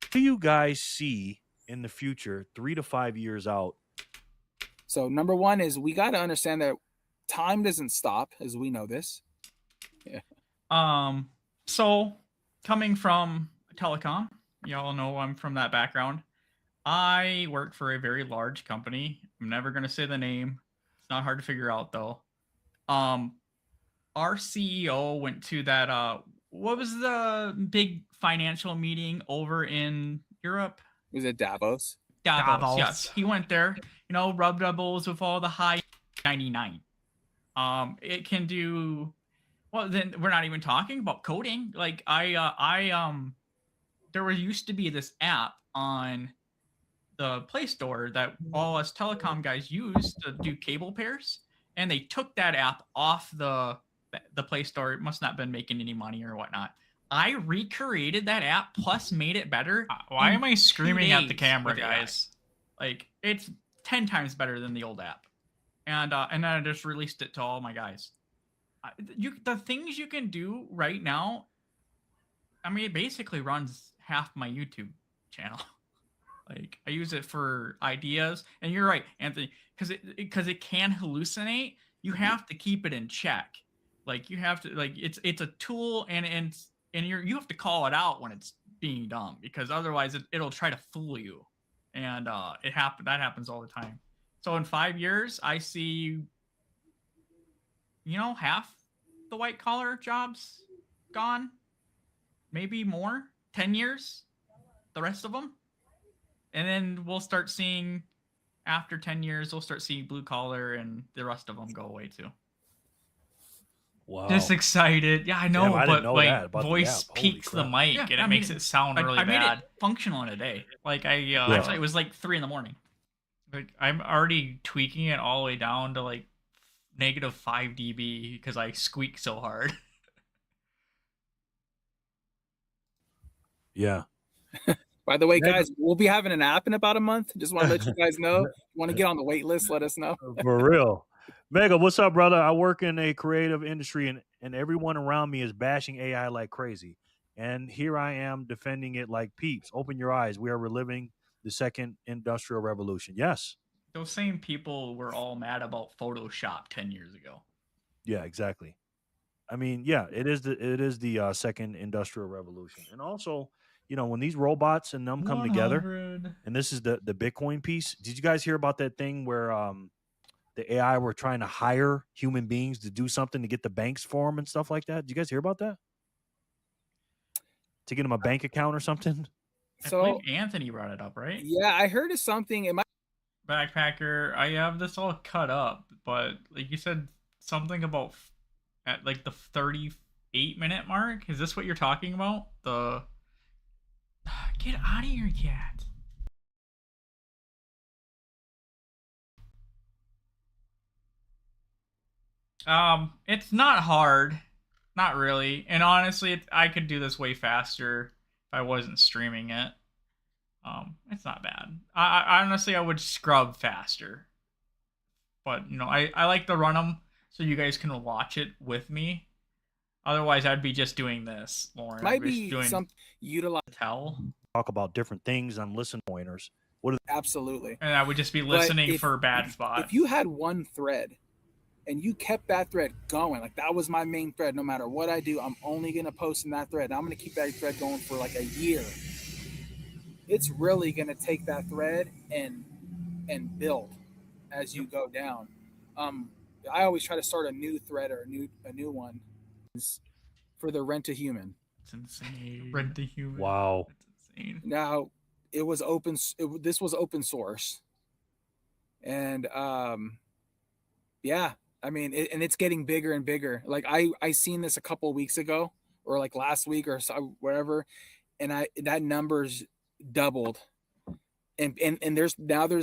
What do you guys see in the future, 3 to 5 years out? so number one is we got to understand that time doesn't stop, as we know this. So coming from telecom, y'all know I'm from that background. I work for a very large company. I'm never going to say the name. It's not hard to figure out though. Our CEO went to that what was the big financial meeting over in Europe? Was it Davos? Davos. Yes, he went there. Rubbed elbows with all the high 99. It can do. Well, then we're not even talking about coding. Like there used to be this app on the Play Store that all us telecom guys use to do cable pairs, and they took that app off the Play Store. It must not have been making any money or whatnot. I recreated that app plus made it better. Why in am I screaming 2 at the days camera, with AI. guys? Like, it's 10 times better than the old app. And then I just released it to all my guys. The things you can do right now, I mean, it basically runs half my YouTube channel. Like, I use it for ideas, and you're right, Anthony, because it can hallucinate. You have to keep it in check. Like, you have to, like, it's a tool, and you have to call it out when it's being dumb, because otherwise it'll try to fool you, and that happens all the time. So in 5 years, I see, half the white collar jobs gone, maybe more. 10 years, the rest of them, and then we'll start seeing after 10 years we'll start seeing blue collar and the rest of them go away too. Wow. Just excited. Yeah, I know, Damn, I didn't but know my that about the voice app. Holy peaks the crap. mic Yeah, and I it makes mean, it sound really I made bad. it functional in a day. Like I Actually, it was like 3 a.m. like I'm already tweaking it all the way down to like -5 dB because I squeak so hard. Yeah. By the way, Mega- guys, we'll be having an app in about a month. Just want to let you guys know. You want to get on the wait list, let us know. For real. Mega, what's up, brother? I work in a creative industry and everyone around me is bashing AI like crazy. And here I am defending it like peeps. Open your eyes. We are reliving the second industrial revolution. Yes. Those same people were all mad about Photoshop 10 years ago. Yeah, exactly. I mean, yeah, it is the second industrial revolution. And also, you know, when these robots and them come together, 100. and this is the Bitcoin piece. Did you guys hear about that thing where the AI were trying to hire human beings to do something to get the banks for them and stuff like that? Did you guys hear about that? To get them a bank account or something? I So believe Anthony brought it up, right? yeah, I heard of something. It might Backpacker, I have this all cut up, but like you said something about at like the 38-minute mark. Is this what you're talking about? The get out of here, cat. It's not hard, not really, and honestly, I could do this way faster if I wasn't streaming it. It's not bad. I honestly I would scrub faster, but you know I like to run them so you guys can watch it with me. Otherwise, I'd be just doing this, Lauren. might I'd be be doing some utilize. tell, Talk about different things on listen pointers. Absolutely. and I would just be But listening for bad spots. If you had one thread and you kept that thread going, like that was my main thread, no matter what I do, I'm only going to post in that thread. And I'm going to keep that thread going for like a year. It's really going to take that thread and build as you go down. I always try to start a new thread or a new one for the Rent a Human. It's insane. Rent the human. Wow. It's insane. Now it was open. This was open source, and yeah, I mean, and it's getting bigger and bigger. Like I seen this a couple of weeks ago, or like last week or so, whatever, and that number's doubled, and there's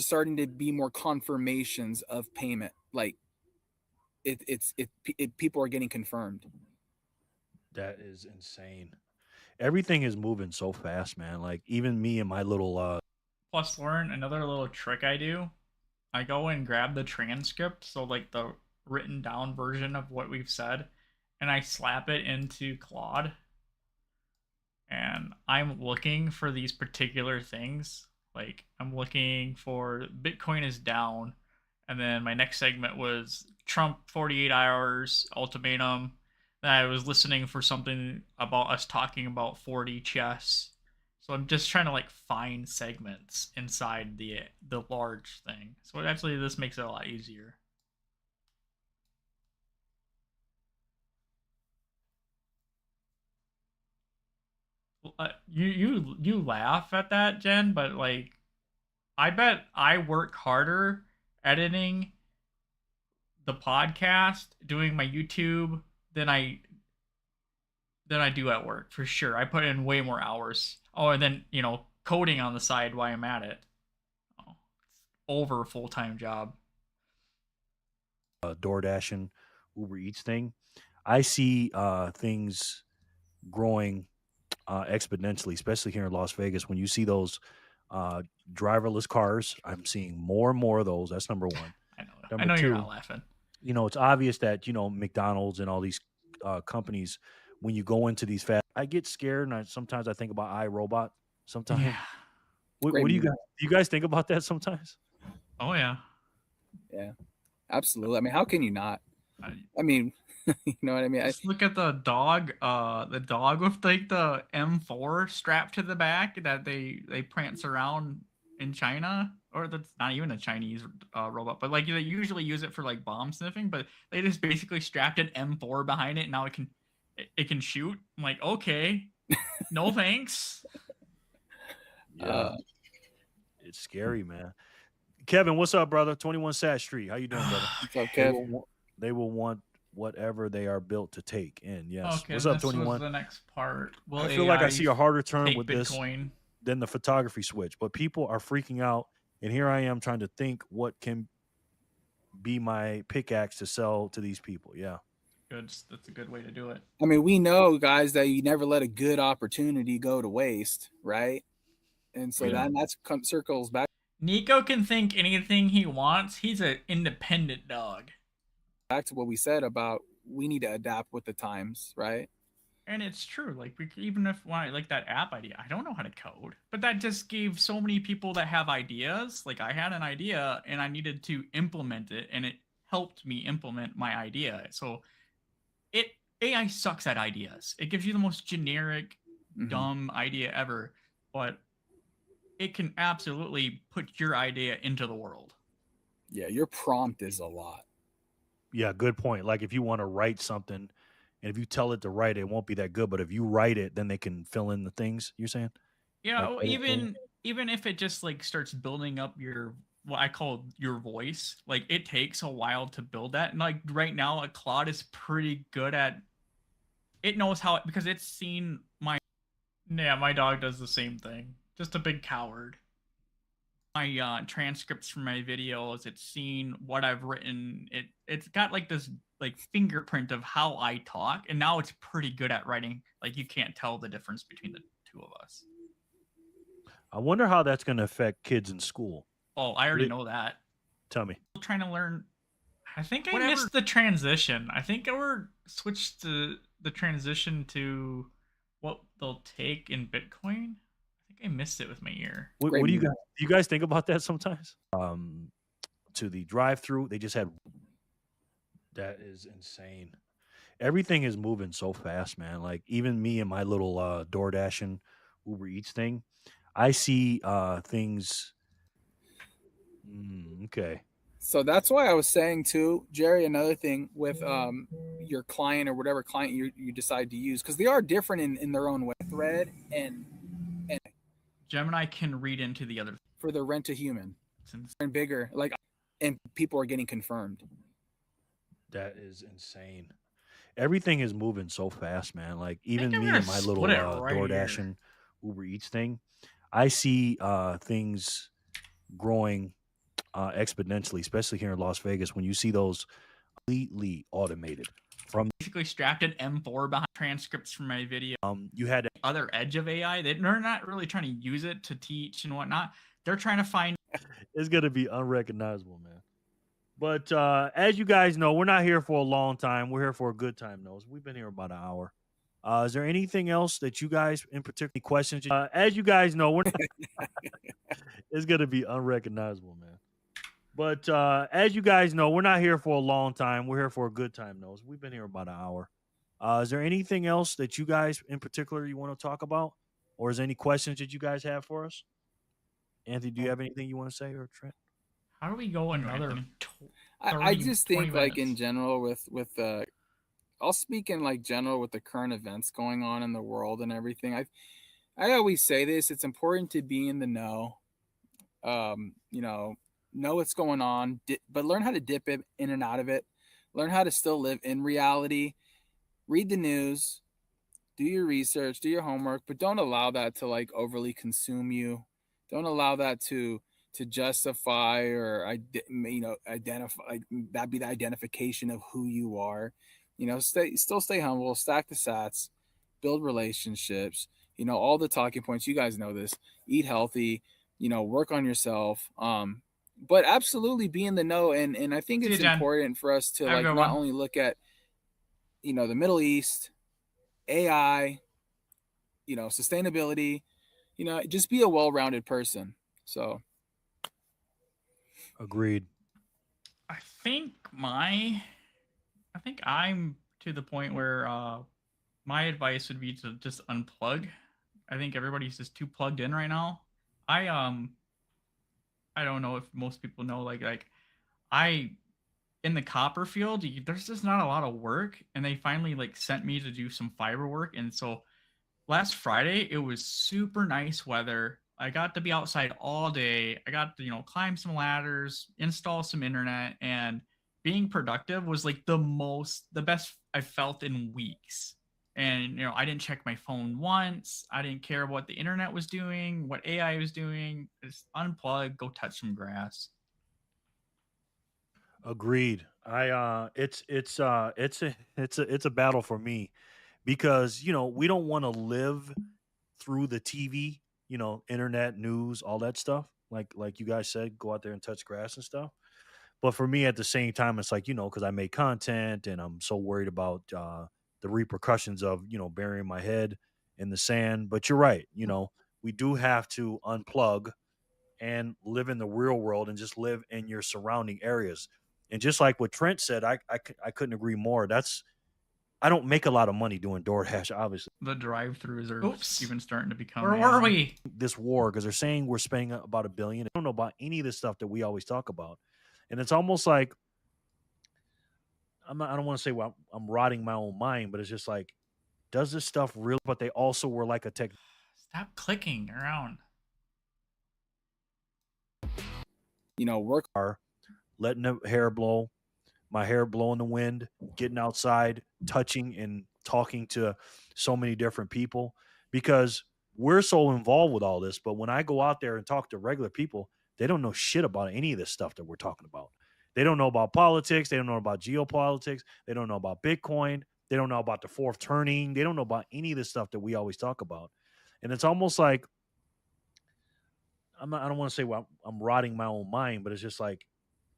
starting to be more confirmations of payment. Like people are getting confirmed. That is insane. Everything is moving so fast, man. Like even me and my little Plus, Lauren, another little trick I do, I go and grab the transcript, so like the written down version of what we've said, and I slap it into Claude. And I'm looking for these particular things. Like I'm looking for Bitcoin is down, and then my next segment was Trump 48 hours ultimatum. Then I was listening for something about us talking about 40 chess. So I'm just trying to like find segments inside the large thing. So actually this makes it a lot easier. You laugh at that, Jen, but like I bet I work harder editing the podcast, doing my YouTube than I do at work for sure. I put in way more hours. Oh, and then you know coding on the side while I'm at it. Oh, it's over a full-time job. DoorDash and Uber Eats thing. I see things growing exponentially, especially here in Las Vegas. When you see those driverless cars, I'm seeing more and more of those. That's number one. I know. Number I know you're two, not laughing. you know, it's obvious that, you know, McDonald's and all these companies, when you go into these fast, I get scared and sometimes I think about iRobot sometimes. Yeah. What Great do movie. you guys think about that sometimes? Oh yeah. Yeah, absolutely. I mean, how can you not? I- I mean, you know what I mean? Just look at the dog with like the M4 strapped to the back that they prance around in China, or that's not even a Chinese robot, but like they usually use it for like bomb sniffing, but they just basically strapped an M4 behind it, and now it can shoot. I'm like, okay, no thanks. Yeah, Uh, it's scary, man. Kevin, what's up, brother? 21 Sat Street. How you doing, brother? what's up, They Kev? they will want whatever they are built to take in. Yes. Okay, What's and up, this was 21? the next part. Will I feel like I AI see a harder term take with this Bitcoin? than the photography switch, but people are freaking out. And here I am trying to think what can be my pickaxe to sell to these people. Yeah. Good. That's a good way to do it. I mean, we know, guys, that you never let a good opportunity go to waste, right? And so Yeah. circles back Nico can think anything he wants. He's an independent dog. to what we said about we need to adapt with the times, right? And it's true. Like even if when I like that app idea, I don't know how to code, but that just gave so many people that have ideas. Like I had an idea and I needed to implement it, and it helped me implement my idea. So it AI sucks at ideas. It gives you the most generic, dumb idea ever, but it can absolutely put your idea into the world. Yeah, your prompt is a lot. Yeah, good point. Like if you want to write something and if you tell it to write it, it won't be that good. But if you write it, then they can fill in the things you're saying. Yeah, Like well, edit things? even if it just like starts building up your what I call your voice, like it takes a while to build that. And like right now, a Claude is pretty good at it knows how it because it's seen my yeah, my dog does the same thing. Just a big coward. My transcripts from my videos, it's seen what I've written. It's got like this like fingerprint of how I talk, and now it's pretty good at writing. Like you can't tell the difference between the two of us. I wonder how that's going to affect kids in school. Oh, I already know that. Tell me. Still trying to learn. I think I Whatever. missed the transition. I think we're switched to the transition to what they'll take in Bitcoin. I think I missed it with my ear. What Great do you movie. guys do? You guys think about that sometimes? To the drive-through, they just had. That is insane. Everything is moving so fast, man. Like even me and my little DoorDash and Uber Eats thing, I see things. Okay. So that's why I was saying too, Jerry, another thing with your client or whatever client you decide to use, because they are different in their own way. Thread and Gemini can read into the other. for the rent a human Since and bigger, like, and people are getting confirmed. That is insane. Everything is moving so fast, man. Like even I'm me gonna and my little split it right DoorDash here. and Uber Eats thing, I see things growing exponentially, especially here in Las Vegas. When you see those completely automated, from basically strapped an M4 behind transcripts from my video. you had Other edge of AI. They're not really trying to use it to teach and whatnot. They're trying to find. it's gonna be unrecognizable, man. But as you guys know, we're not here for a long time. We're here for a good time, though. We've been here about an hour. Is there anything else that you guys, in particular, questions? As you guys know, we're it's gonna be unrecognizable, man. But as you guys know, we're not here for a long time. We're here for a good time, though. We've been here about an hour. Is there anything else that you guys, in particular, you want to talk about, or is there any questions that you guys have for us? Anthony, do you have anything you want to say, or Trent? How do we go another? I just 20 think like in minutes? general with I'll speak in like general with the current events going on in the world and everything. I always say this: it's important to be in the know. Know what's going on, but learn how to dip it in and out of it. Learn how to still live in reality. Read the news, do your research, do your homework, but don't allow that to like overly consume you. Don't allow that to justify or identify, like, that be the identification of who you are. Stay humble, stack the sats, build relationships. All the talking points. You guys know this. Eat healthy. Work on yourself. But absolutely be in the know. And I think See you, it's Jen. important for us to Have a like good not one. only look at the Middle East, AI, sustainability. Just be a well-rounded person. So Agreed. I think I'm to the point where my advice would be to just unplug. I think everybody's just too plugged in right now. I don't know if most people know like I in the copper field, there's just not a lot of work, and they finally like sent me to do some fiber work, and so last Friday it was super nice weather. I got to be outside all day. I got to, climb some ladders, install some internet, and being productive was like the best I felt in weeks. And, I didn't check my phone once. I didn't care what the internet was doing, what AI was doing. Just unplug, go touch some grass. Agreed. It's a battle for me because we don't want to live through the TV, internet news, all that stuff. Like you guys said, go out there and touch grass and stuff. But for me, at the same time, it's like because I make content and I'm so worried about the repercussions of burying my head in the sand. But you're right. We do have to unplug and live in the real world and just live in your surrounding areas. And just like what Trent said, I couldn't agree more. I don't make a lot of money doing DoorDash, obviously. The drive-throughs are Oops. even starting to become. Where were we? This war because they're saying we're spending about $1 billion. I don't know about any of the stuff that we always talk about, and it's almost like I don't want to say well, I'm rotting my own mind, but it's just like, does this stuff really? But they also were like a tech. Stop clicking around. Work. Letting the hair blow, my hair blow in the wind, getting outside, touching and talking to so many different people because we're so involved with all this. But when I go out there and talk to regular people, they don't know shit about any of this stuff that we're talking about. They don't know about politics. They don't know about geopolitics. They don't know about Bitcoin. They don't know about the fourth turning. They don't know about any of the stuff that we always talk about. And it's almost like I don't want to say well, I'm rotting my own mind, but it's just like,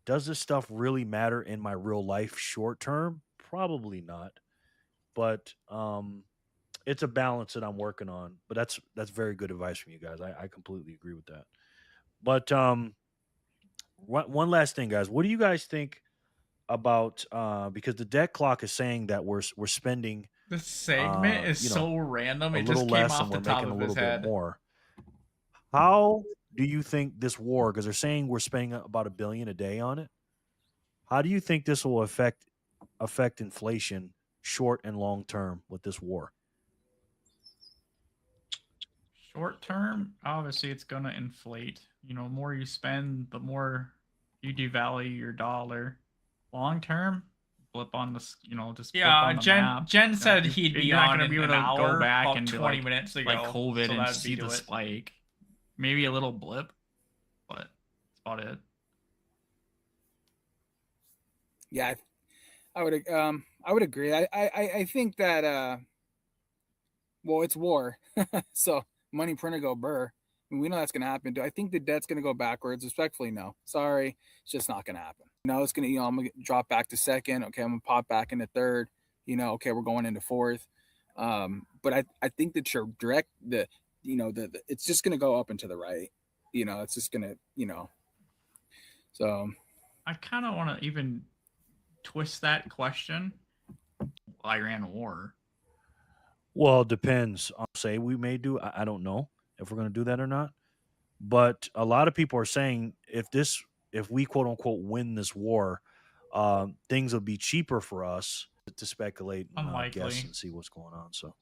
does this stuff really matter in my real life short term? Probably not. But it's a balance that I'm working on. But that's very good advice from you guys. I completely agree with that. But one last thing, guys. What do you guys think about because the debt clock is saying that we're spending This segment is so random. It just came off the top of his head. more. How do you think this war? Because they're saying we're spending about $1 billion a day on it. How do you think this will affect inflation short and long term with this war? Short term, obviously, it's gonna inflate. More you spend, the more you devalue your dollar. Long term, flip on this. Just flip on the map. Jen said he'd be you're not on gonna in be able an to hour, go back about and 20 minutes ago, like COVID so and that'd see be the it. spike. Maybe a little blip, but that's about it. Yeah, I would agree. I think that well, it's war, so money printer go burr. I mean, we know that's gonna happen. Do I think the debt's gonna go backwards? Respectfully, no. Sorry, it's just not gonna happen. It's gonna I'm gonna drop back to second. Okay, I'm gonna pop back into third. Okay, we're going into fourth. But I think that your direct the it's just gonna go up and to the right. It's just gonna so I kind of want to even twist that question. Iran war. Well, it depends. I'll say we may do. I don't know if we're going to do that or not. But a lot of people are saying if we quote unquote win this war, things will be cheaper for us to speculate and Unlikely. guess and see what's going on. So,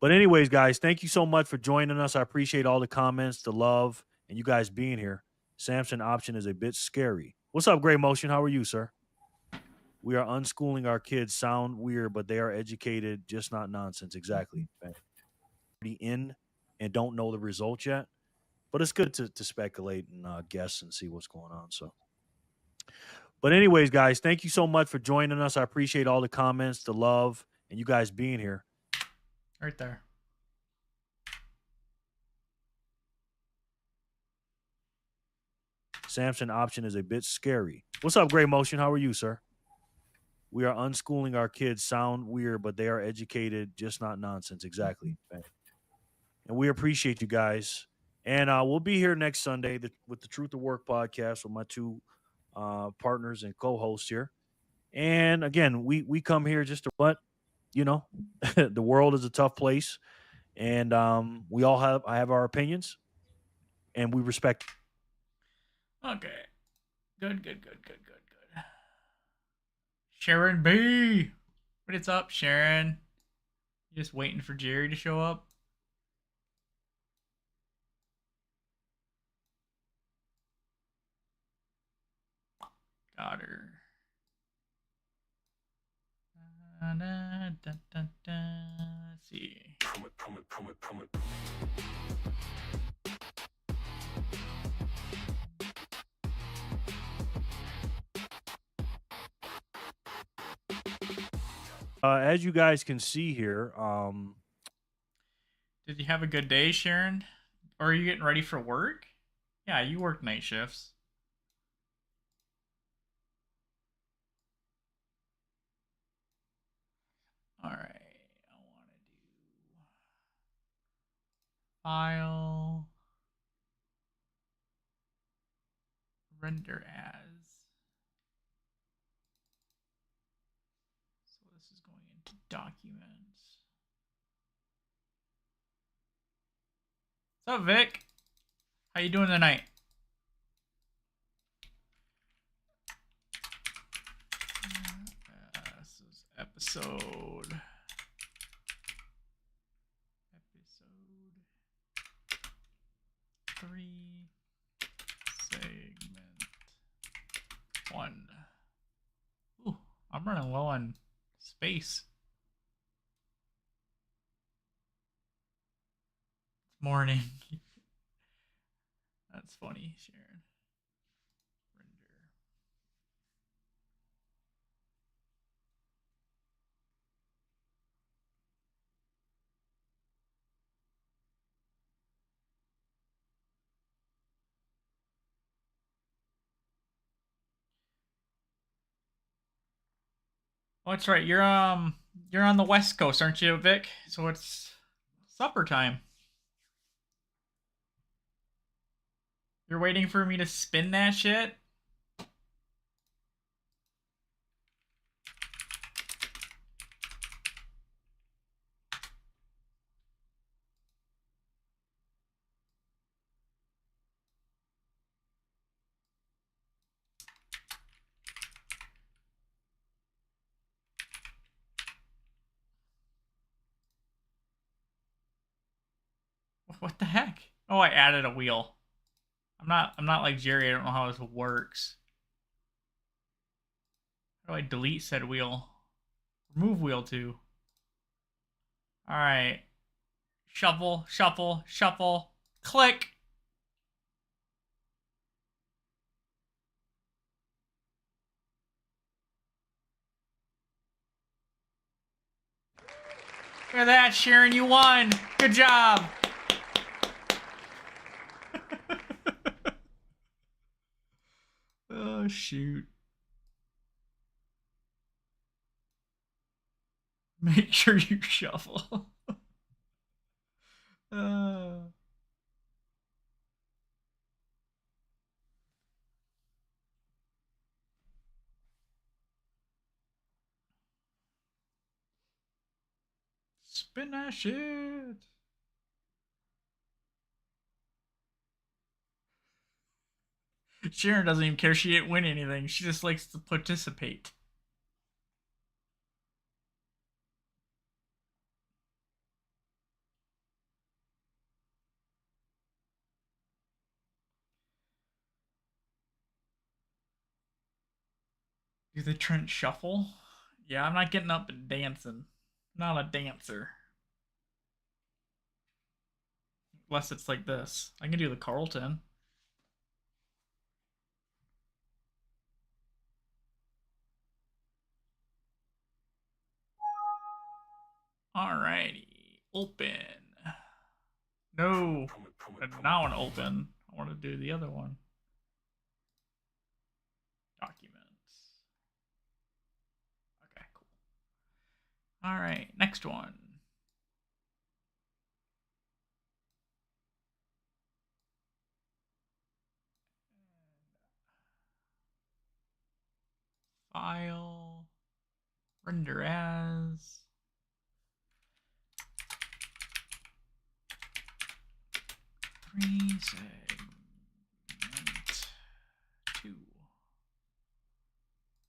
but anyways, guys, thank you so much for joining us. I appreciate all the comments, the love, and you guys being here. Samson option is a bit scary. What's up, Gray Motion? How are you, sir? We are unschooling our kids. Sound weird, but they are educated, just not nonsense. Exactly. In and don't know the results yet, but it's good to speculate and guess and see what's going on. So, but anyways, guys, thank you so much for joining us. I appreciate all the comments, the love, and you guys being here. Right there. Samson option is a bit scary. What's up, Gray Motion? How are you, sir? We are unschooling our kids. Sound weird, but they are educated, just not nonsense. Exactly. And we appreciate you guys. And we'll be here next Sunday with the Truth to Work podcast with my two partners and co-hosts here. And again, we come here just to the world is a tough place, and we all have our opinions, and we respect. Okay. Good. Sharon B. What is up, Sharon? You just waiting for Jerry to show up? Got her. Let's see. As you guys can see here, Did you have a good day, Sharon? Or are you getting ready for work? Yeah, you work night shifts. All right. I want to do file render as. So this is going into documents. What's up, Vic? How you doing tonight? This is episode 3, segment 1. Ooh, I'm running low on space. It's morning. That's funny, Sharon. Render. Oh, that's right. You're on the West Coast, aren't you, Vic? So it's supper time. You're waiting for me to spin that shit? What the heck? Oh, I added a wheel. I'm not like Jerry. I don't know how this works. How do I delete said wheel? Remove wheel 2. All right. Shuffle, shuffle, shuffle. Click. Look at that, Sharon. You won. Good job. Oh, shoot. Make sure you shuffle. uh... Spin that shit. Sharon doesn't even care. She didn't win anything. She just likes to participate. Do the Trent shuffle? Yeah, I'm not getting up and dancing. I'm not a dancer. Unless it's like this. I can do the Carlton. Alrighty. Open. No. Now an open. I want to do the other one. Documents. Okay, cool. Alright, next one. File. Render as. Segment 2.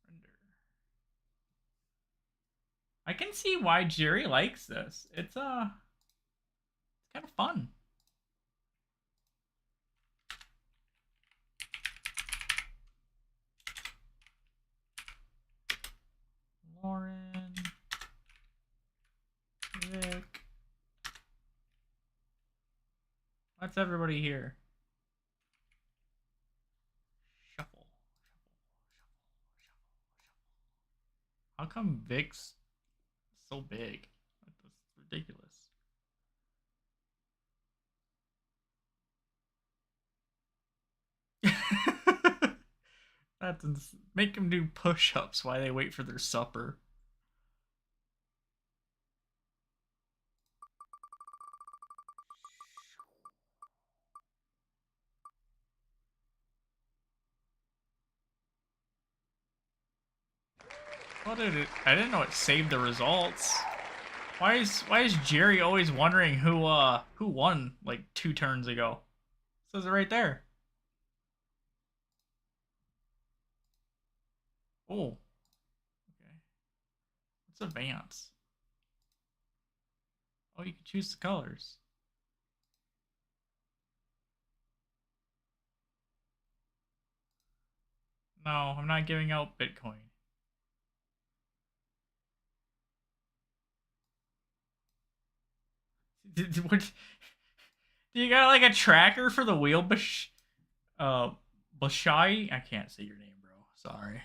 Render. I can see why Jerry likes this. It's kind of fun. What's everybody here? Shuffle. How come Vic's so big? That's ridiculous. Make them do push-ups while they wait for their supper. What did it? I didn't know it saved the results. Why is Jerry always wondering who won like 2 turns ago? It says it right there. Oh. Okay. Let's advance. Oh, you can choose the colors. No, I'm not giving out Bitcoin. What? You got like a tracker for the wheel, Bashai? I can't say your name, bro. Sorry.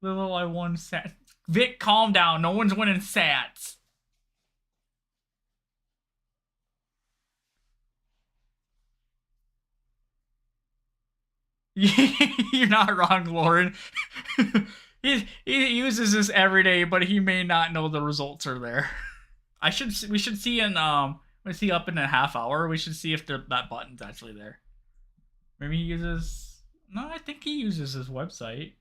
Little I won sat. Vic, calm down. No one's winning sats. You're not wrong, Lauren. he uses this every day, but he may not know the results are there. We should see in we see up in a half hour. We should see if that button's actually there. Maybe he uses. No, I think he uses his website.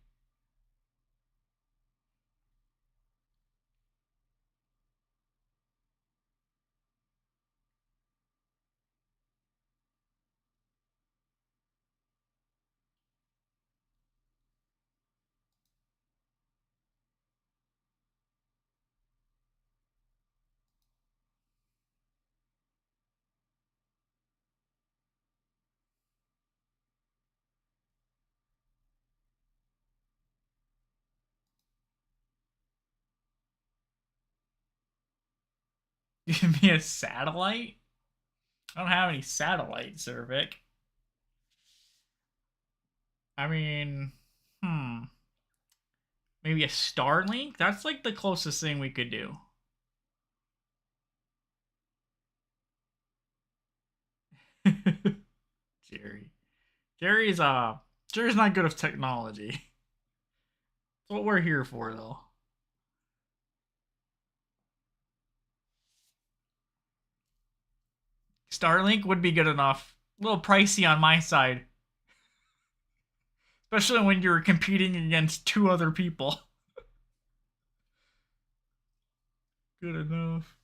Give me a satellite? I don't have any satellites, Sir Vic. I mean, maybe a Starlink? That's like the closest thing we could do. Jerry. Jerry's Jerry's not good with technology. That's what we're here for, though. Starlink would be good enough. A little pricey on my side. Especially when you're competing against 2 other people. Good enough.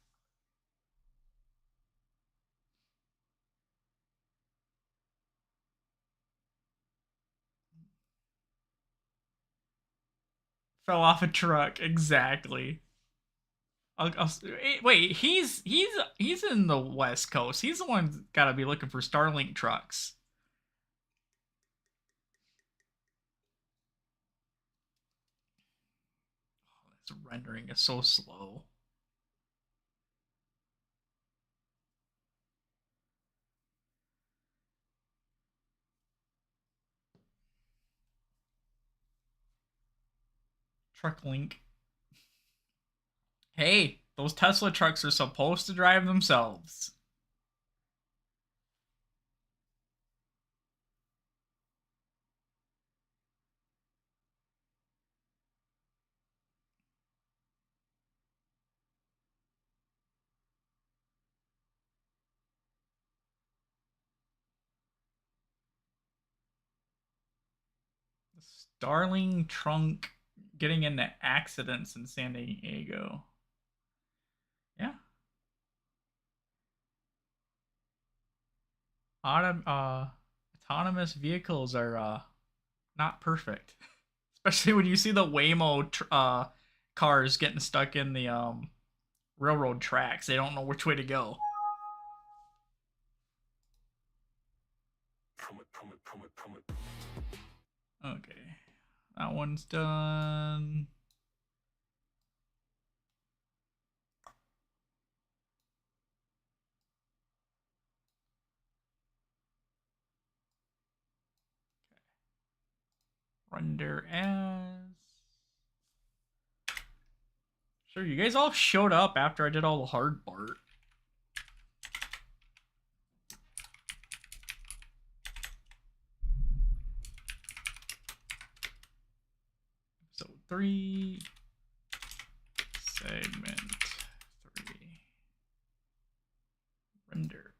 Fell off a truck, exactly. Wait, he's in the West Coast. He's the one that's got to be looking for Starlink trucks. Oh, this rendering is so slow. Truck link. Hey, those Tesla trucks are supposed to drive themselves. Starling trunk getting into accidents in San Diego. Yeah. Autonomous vehicles are not perfect, especially when you see the Waymo cars getting stuck in the railroad tracks. They don't know which way to go. Okay, that one's done. Render as. Sure, you guys all showed up after I did all the hard part. So 3, segment 3, render.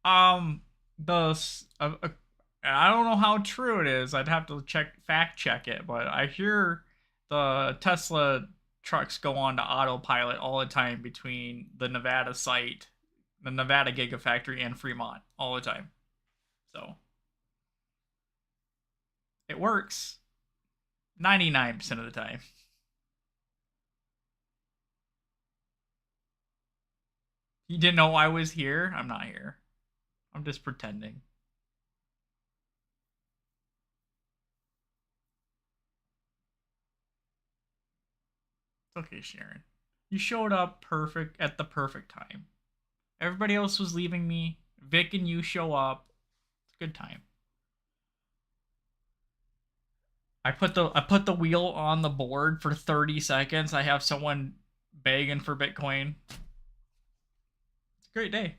um, I don't know how true it is. I'd have to fact check it, but I hear the Tesla trucks go on to autopilot all the time between the Nevada site, the Nevada Gigafactory, and Fremont all the time. So it works 99% of the time. You didn't know I was here? I'm not here. I'm just pretending. It's okay, Sharon. You showed up perfect at the perfect time. Everybody else was leaving me. Vic and you show up. It's a good time. I put the wheel on the board for 30 seconds. I have someone begging for Bitcoin. It's a great day.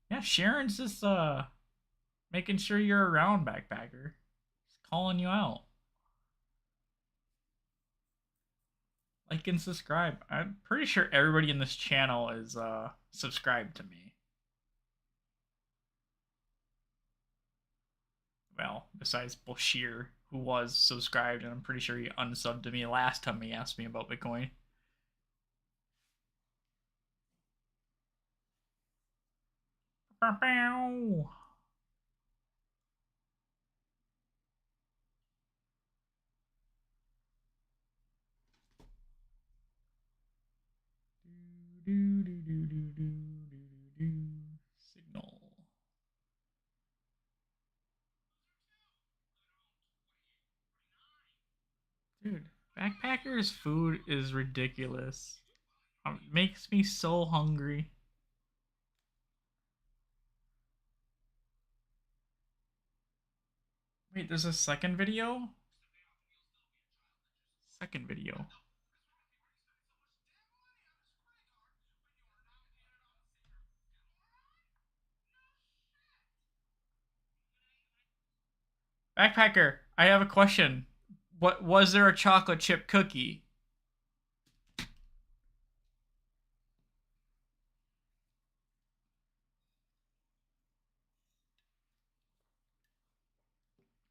Yeah, Sharon's just making sure you're around, backpacker. Just calling you out. Like and subscribe. I'm pretty sure everybody in this channel is subscribed to me. Well, besides Bashir, who was subscribed, and I'm pretty sure he unsubbed to me last time he asked me about Bitcoin. Bow. Signal. Dude, Backpacker's food is ridiculous. It makes me so hungry. Wait, there's a second video? Second video. Backpacker, I have a question. What was there a chocolate chip cookie?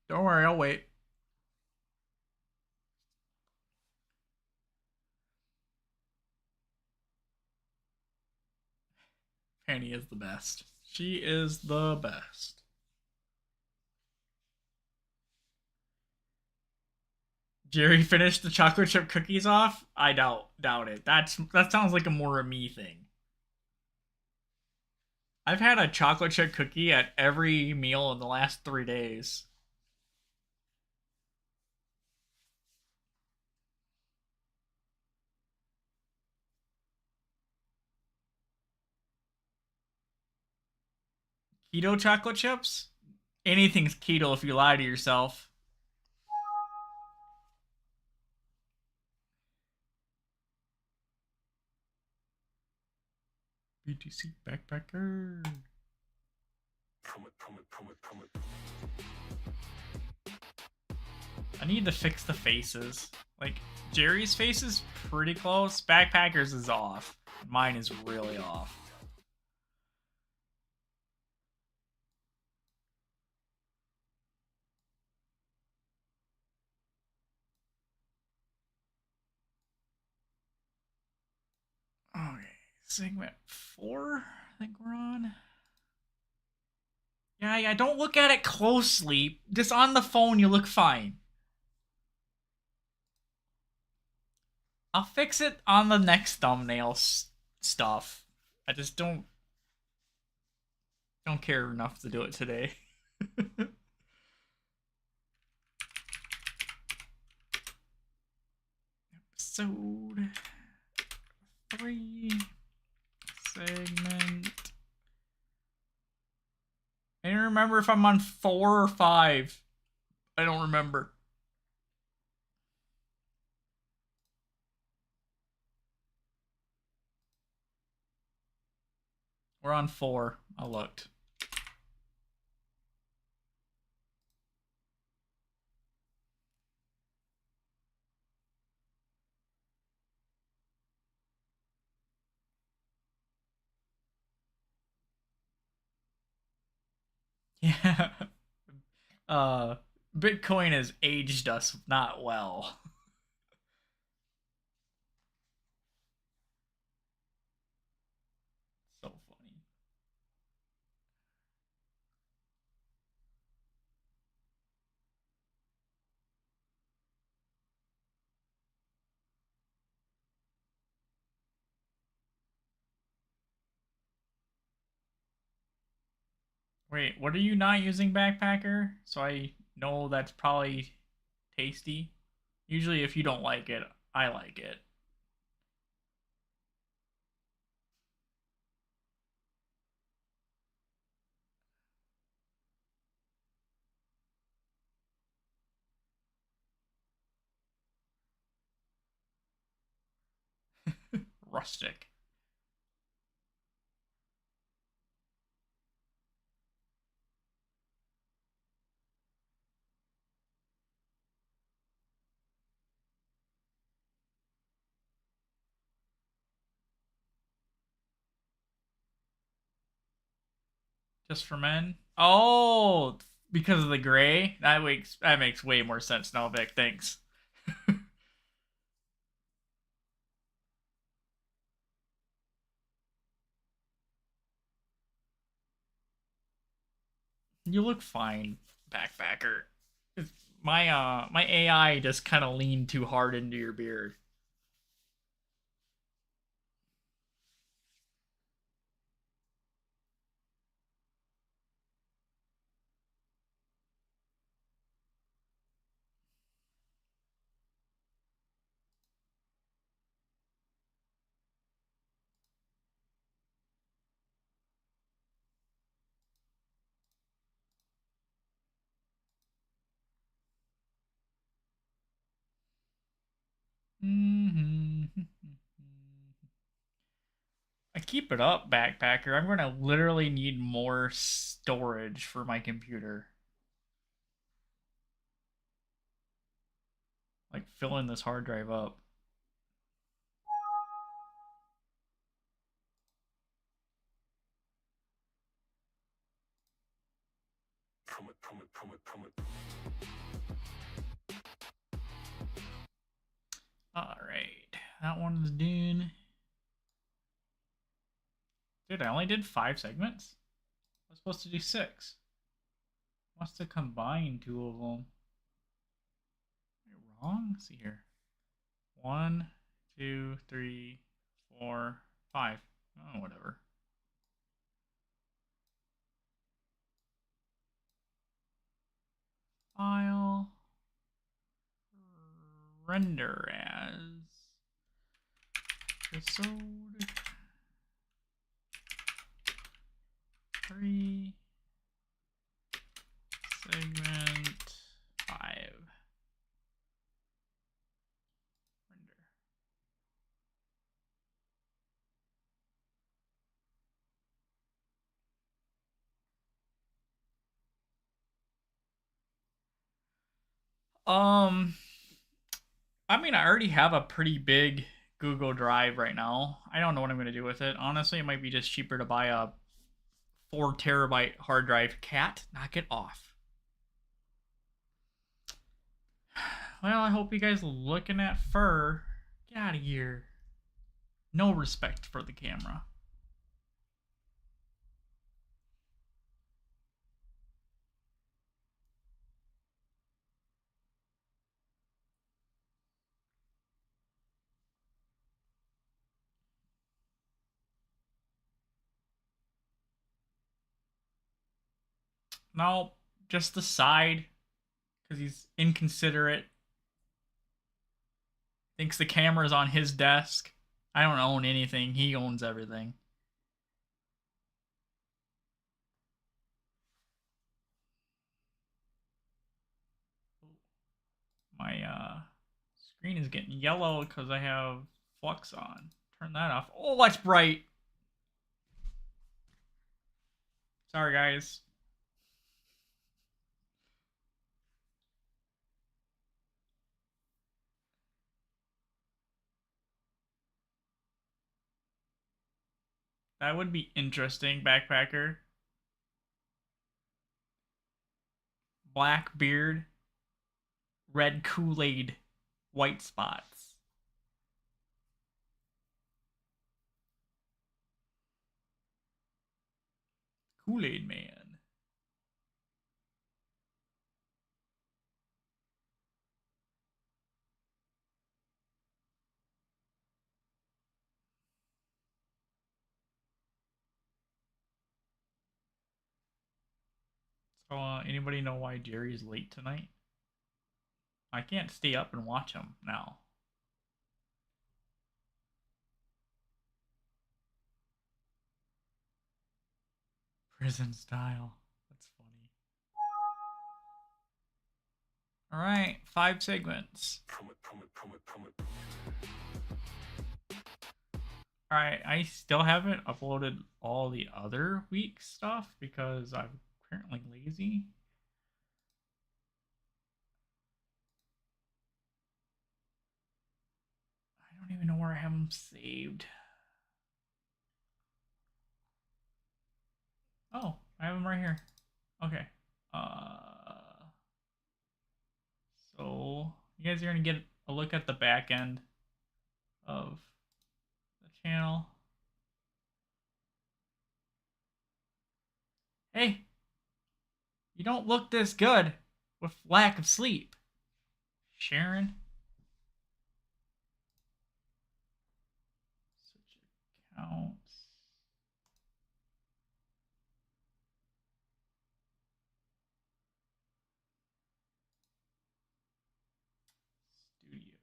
Don't worry, I'll wait. Fanny is the best. She is the best. Jerry finished the chocolate chip cookies off? I doubt it. That sounds like a more a me thing. I've had a chocolate chip cookie at every meal in the last 3 days. Keto chocolate chips? Anything's keto if you lie to yourself. BTC backpacker. I need to fix the faces. Like, Jerry's face is pretty close. Backpacker's is off. Mine is really off. Okay, segment 4, I think we're on. Yeah, don't look at it closely. Just on the phone, you look fine. I'll fix it on the next thumbnail stuff. I just don't care enough to do it today. Episode 3 segment. I don't remember if I'm on 4 or 5. I don't remember. We're on 4. I looked. Yeah. Bitcoin has aged us not well. So funny. Wait, what are you not using, Backpacker? So I know that's probably tasty. Usually if you don't like it, I like it. Rustic. Just for men? Oh, because of the gray? That makes way more sense now, Vic. Thanks. You look fine, Backpacker. My AI just kind of leaned too hard into your beard. Mm-hmm. I keep it up, Backpacker. I'm gonna literally need more storage for my computer. Like filling this hard drive up. Alright. That one's done. Dude, I only did 5 segments? I was supposed to do 6. Must have combined 2 of them. Am I wrong? Let's see here. 1, 2, 3, 4, 5. Oh, whatever. File. Render as episode 3 segment 5. Render. I mean, I already have a pretty big Google Drive right now. I don't know what I'm going to do with it. Honestly, it might be just cheaper to buy a 4 terabyte hard drive. Cat, knock it off. Well, I hope you guys looking at fur. Get out of here. No respect for the camera. No, just the side. Because he's inconsiderate. Thinks the camera's on his desk. I don't own anything. He owns everything. My screen is getting yellow because I have flux on. Turn that off. Oh, that's bright. Sorry, guys. That would be interesting, backpacker. Black beard, red Kool-Aid, white spots. Kool-Aid man. So, anybody know why Jerry is late tonight? I can't stay up and watch him now. Prison style. That's funny. All right, 5 segments. All right, I still haven't uploaded all the other week stuff because I'm currently lazy. I don't even know where I have them saved. Oh, I have them right here. Okay. So you guys are gonna get a look at the back end of the channel. Hey, you don't look this good with lack of sleep, Sharon. Switch accounts. Studio.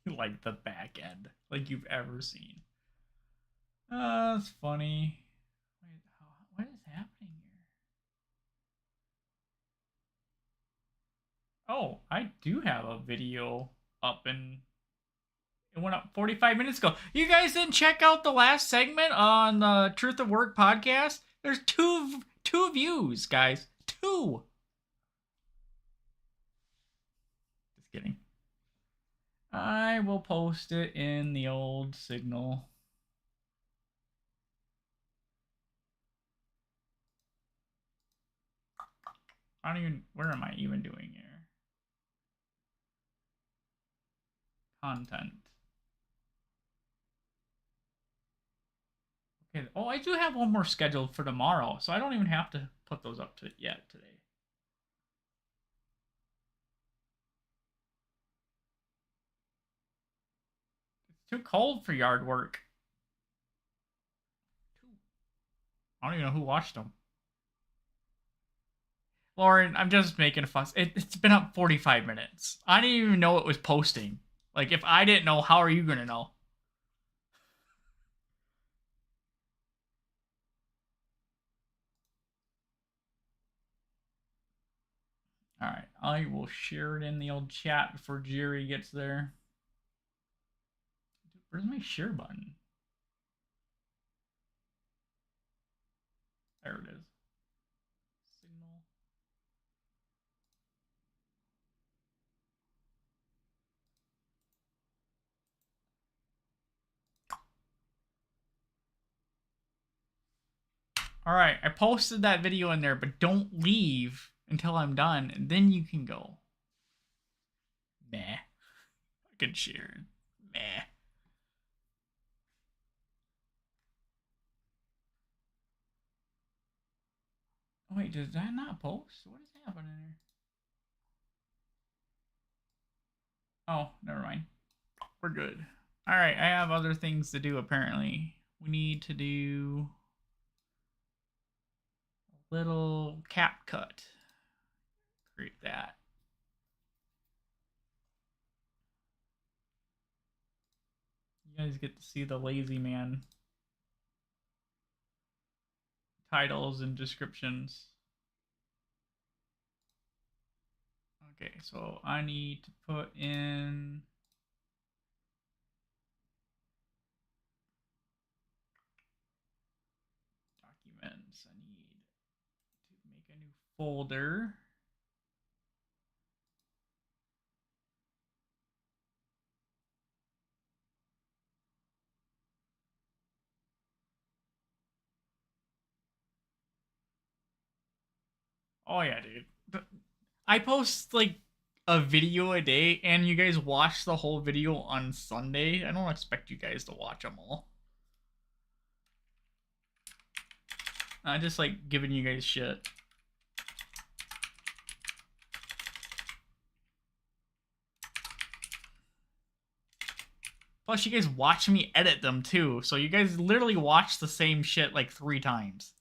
Like the back end, like you've ever seen. That's funny. Wait, what is happening here? Oh, I do have a video up, and it went up 45 minutes ago. You guys didn't check out the last segment on the Truth of Work podcast? There's two views, guys. 2. Just kidding. I will post it in the old Signal. I don't even. Where am I even doing here? Content. Okay. Oh, I do have one more scheduled for tomorrow, so I don't even have to put those up to yet today. It's too cold for yard work. I don't even know who watched them. Lauren, I'm just making a fuss. It's been up 45 minutes. I didn't even know it was posting. Like, if I didn't know, how are you going to know? All right, I will share it in the old chat before Jerry gets there. Where's my share button? There it is. Signal. All right, I posted that video in there, but don't leave until I'm done, and then you can go. Meh. I could share it. Meh. Oh, wait, did that not post? What is happening here? Oh, never mind. We're good. All right, I have other things to do apparently. we need to do a little cap cut. Create that. You guys get to see the lazy man titles and descriptions. Okay, so I need to put in documents. I need to make a new folder. Oh yeah, dude. I post like a video a day, and you guys watch the whole video on Sunday. I don't expect you guys to watch them all. I just like giving you guys shit. Plus, you guys watch me edit them too, so you guys literally watch the same shit like 3 times.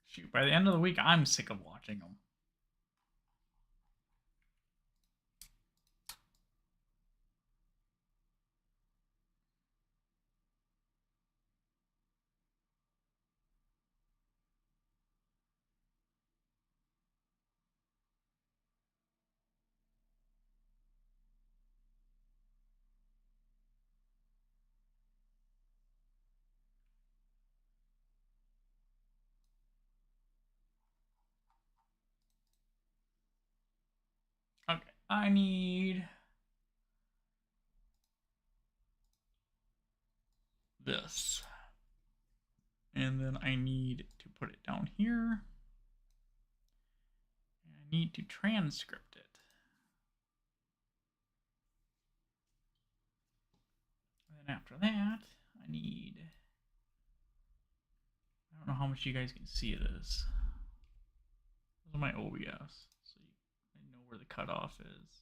Shoot, by the end of the week, I'm sick of watching them. Okay, I need this. And then I need to put it down here. I need to transcript it. And then after that, I need... I don't know how much you guys can see it is. This is my OBS, so I know where the cutoff is.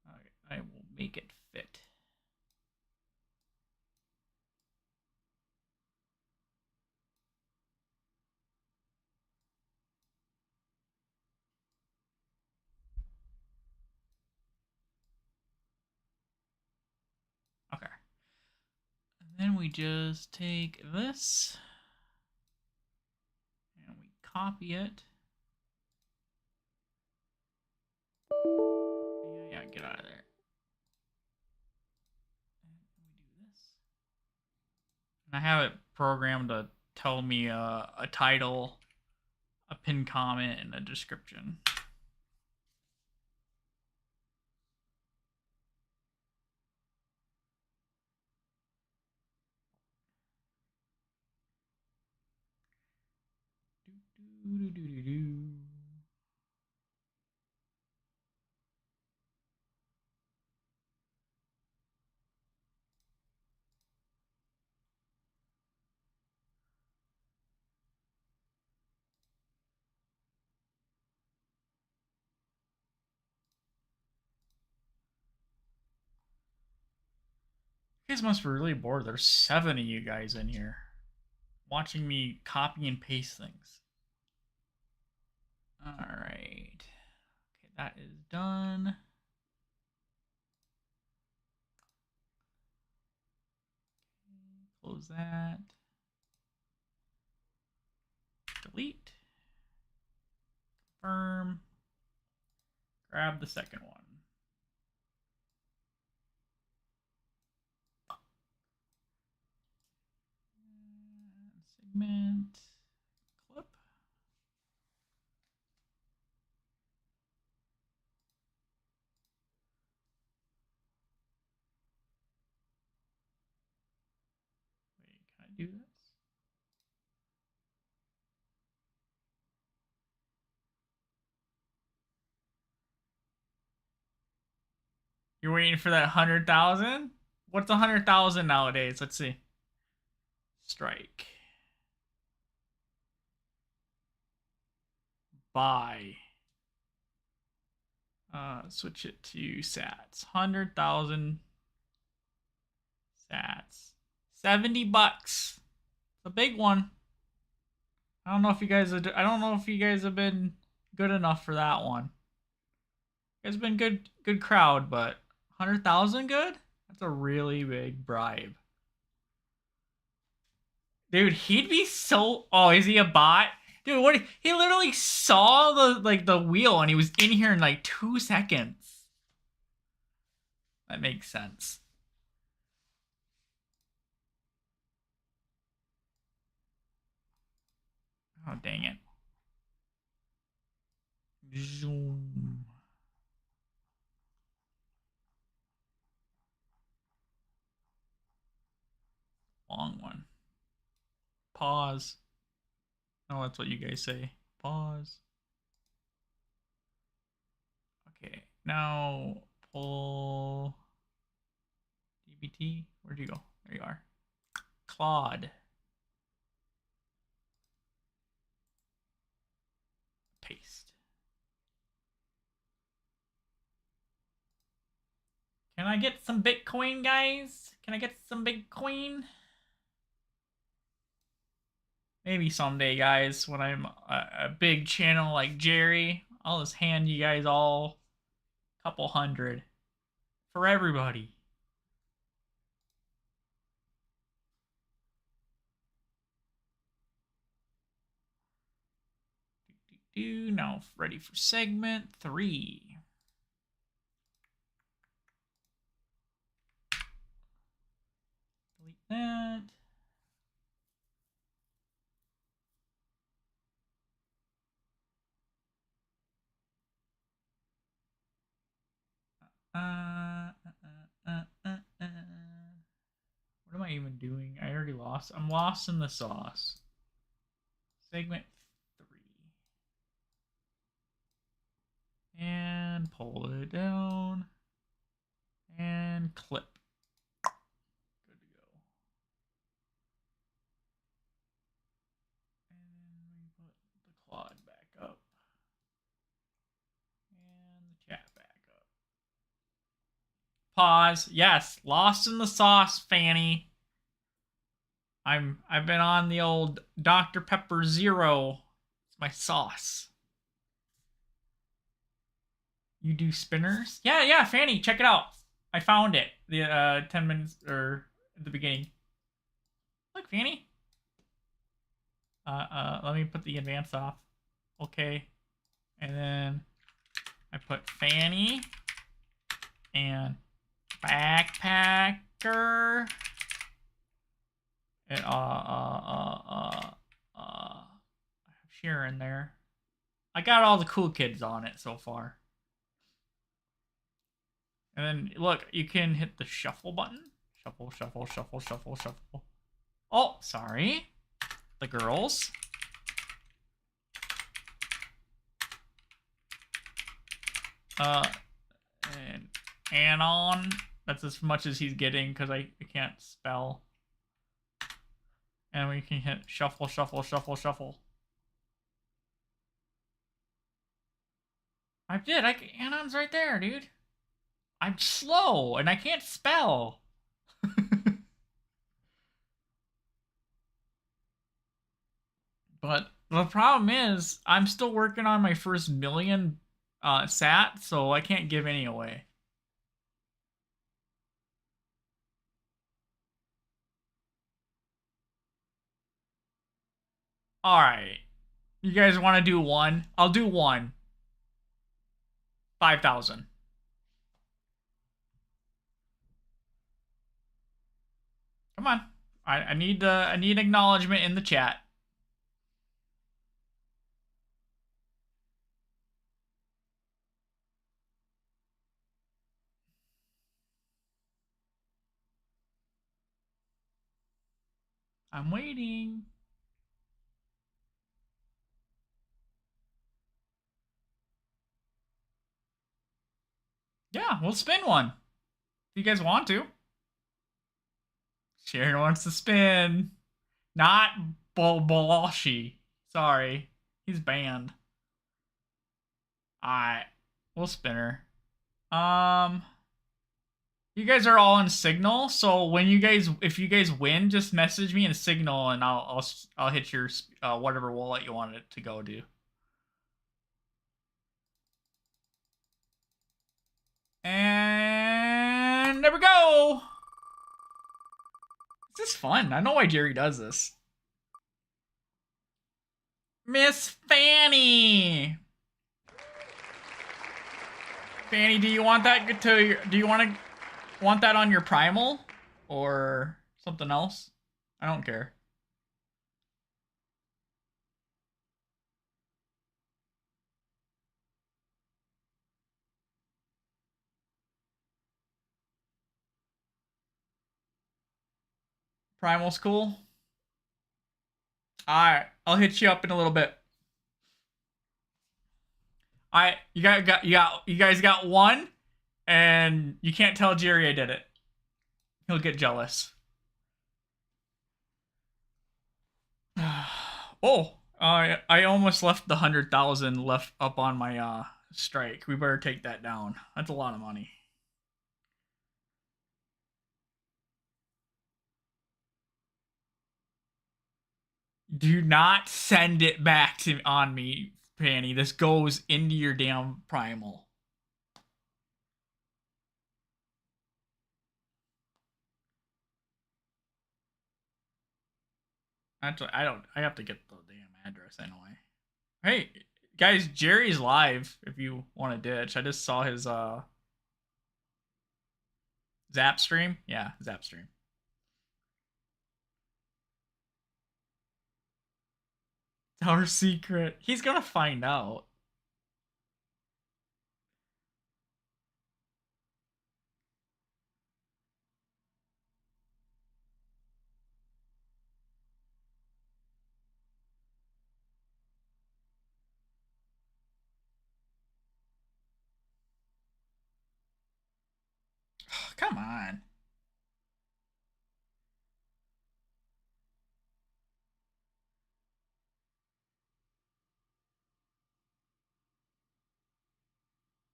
Okay, I will make it fit. Okay. And then we just take this and we copy it. Yeah, get out of there. And we do this. And I have it programmed to tell me a title, a pinned comment, and a description. You guys must be really bored. There's 7 of you guys in here watching me copy and paste things. All right. Okay, that is done. Close that. Delete. Confirm. Grab the second one. Segment. Clip. Wait, can I do this? You're waiting for that 100,000? What's 100,000 nowadays? Let's see. Strike. Buy. Switch it to sats. 100,000 sats. $70. It's a big one. I don't know if you guys have been good enough for that one. You guys have been good crowd, but 100,000 good? That's a really big bribe. Dude, he'd be so. Oh, is he a bot? Dude, what? He literally saw the wheel and he was in here in like 2 seconds. That makes sense. Oh, dang it. Zoom. Long one. Pause. Oh, that's what you guys say. Pause. Okay, now pull DBT. Where'd you go? There you are. Claude. Paste. Can I get some Bitcoin, guys? Can I get some Bitcoin? Maybe someday, guys, when I'm a big channel like Jerry, I'll just hand you guys all a couple hundred for everybody. Now ready for segment 3. Delete that. What am I even doing? I already lost. I'm lost in the sauce. Segment 3. And pull it down. And clip. Good to go. And we put the Claude back up. And the chat back up. Pause. Yes, lost in the sauce, Fanny. I've been on the old Dr. Pepper Zero. It's my sauce. You do spinners? Yeah, Fanny, check it out. I found it. The 10 minutes or at the beginning. Look, Fanny. Let me put the advance off. Okay. And then I put Fanny and backpacker. And I have Sharon there. I got all the cool kids on it so far. And then look, you can hit the shuffle button. Shuffle, shuffle, shuffle, shuffle, shuffle. Oh, sorry. The girls. And Anon. That's as much as he's getting because I can't spell. And we can hit shuffle, shuffle, shuffle, shuffle. I did. Anon's right there, dude. I'm slow and I can't spell. But the problem is, I'm still working on my first million sat, so I can't give any away. Alright. You guys want to do one? I'll do one. 5,000. Come on. I need acknowledgement in the chat. I'm waiting. Yeah, we'll spin one. If you guys want to. Sharon wants to spin. Not Bolashi. Sorry. He's banned. Alright. We'll spinner. You guys are all in Signal, so when if you guys win, just message me in Signal, and I'll hit your whatever wallet you want it to go to. And there we go. This is fun. I know why Jerry does this. Miss Fanny. Fanny, do you want that want that on your primal or something else? I don't care. Primal's cool. Alright, I'll hit you up in a little bit. Alright, you guys got one, and you can't tell Jerry I did it. He'll get jealous. Oh, I almost left the 100,000 left up on my strike. We better take that down. That's a lot of money. Do not send it back to on me, Fanny. This goes into your damn primal. Actually, I don't. I have to get the damn address anyway. Hey, guys, Jerry's live. If you want to ditch, I just saw his Zap stream. Yeah, Zap stream. Our secret. He's gonna find out. Come on.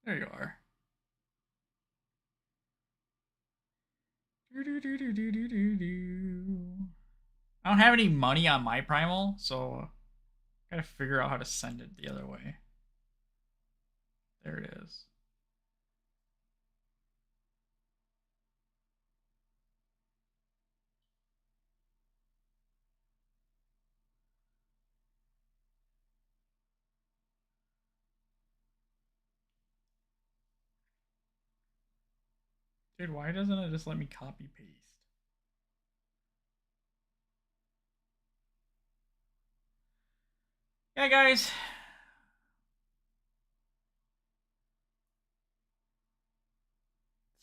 There you are. I don't have any money on my primal, so I gotta figure out how to send it the other way. There it is. Dude, why doesn't it just let me copy paste? Yeah, guys.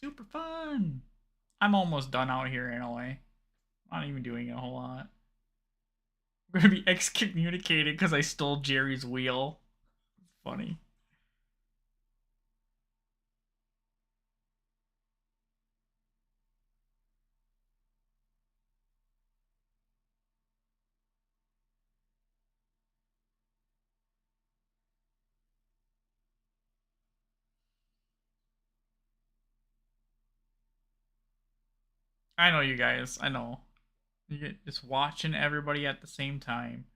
Super fun. I'm almost done out here anyway. Not even doing a whole lot. I'm gonna be excommunicated because I stole Jerry's wheel. It's funny. I know you guys. I know. You get just watching everybody at the same time.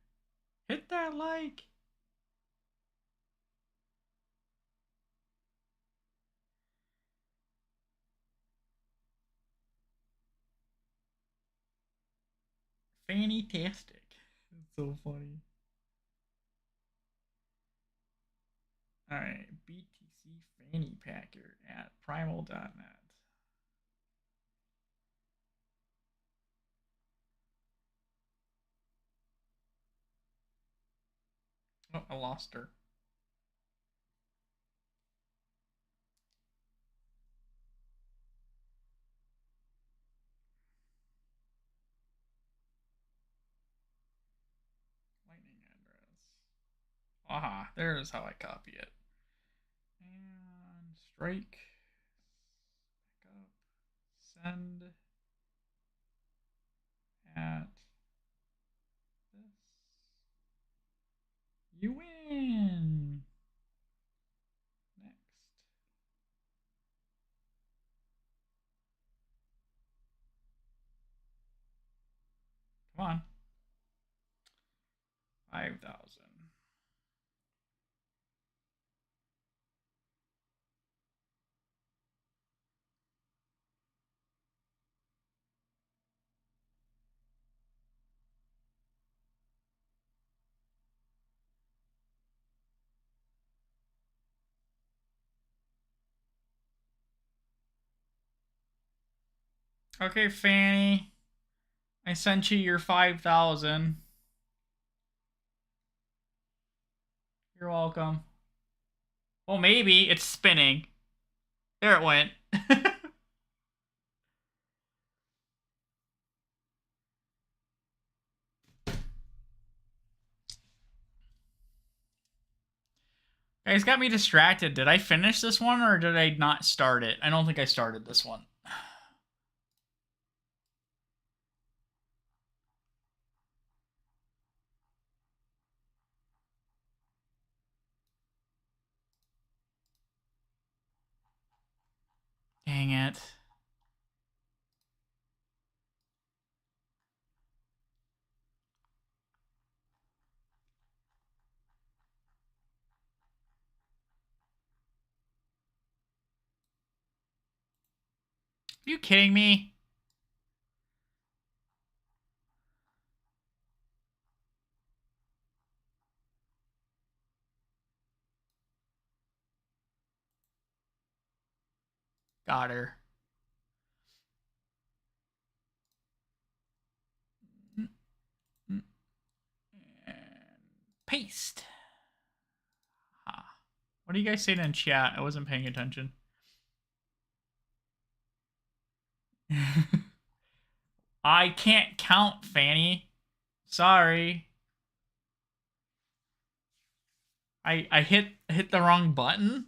Hit that like. Fantastic. It's so funny. Alright, BTC Fanny Packer at primal.net. Oh, I lost her. Lightning address. Aha, there's how I copy it. And strike. Back up. Send at Come on. 5,000. Okay, Fanny. I sent you your 5,000. You're welcome. Well, maybe it's spinning. There it went. Guys got me distracted. Did I finish this one or did I not start it? I don't think I started this one. Dang it. Are you kidding me? Got her. And paste. Huh. What are you guys saying in chat? I wasn't paying attention. I can't count, Fanny. Sorry. I hit the wrong button.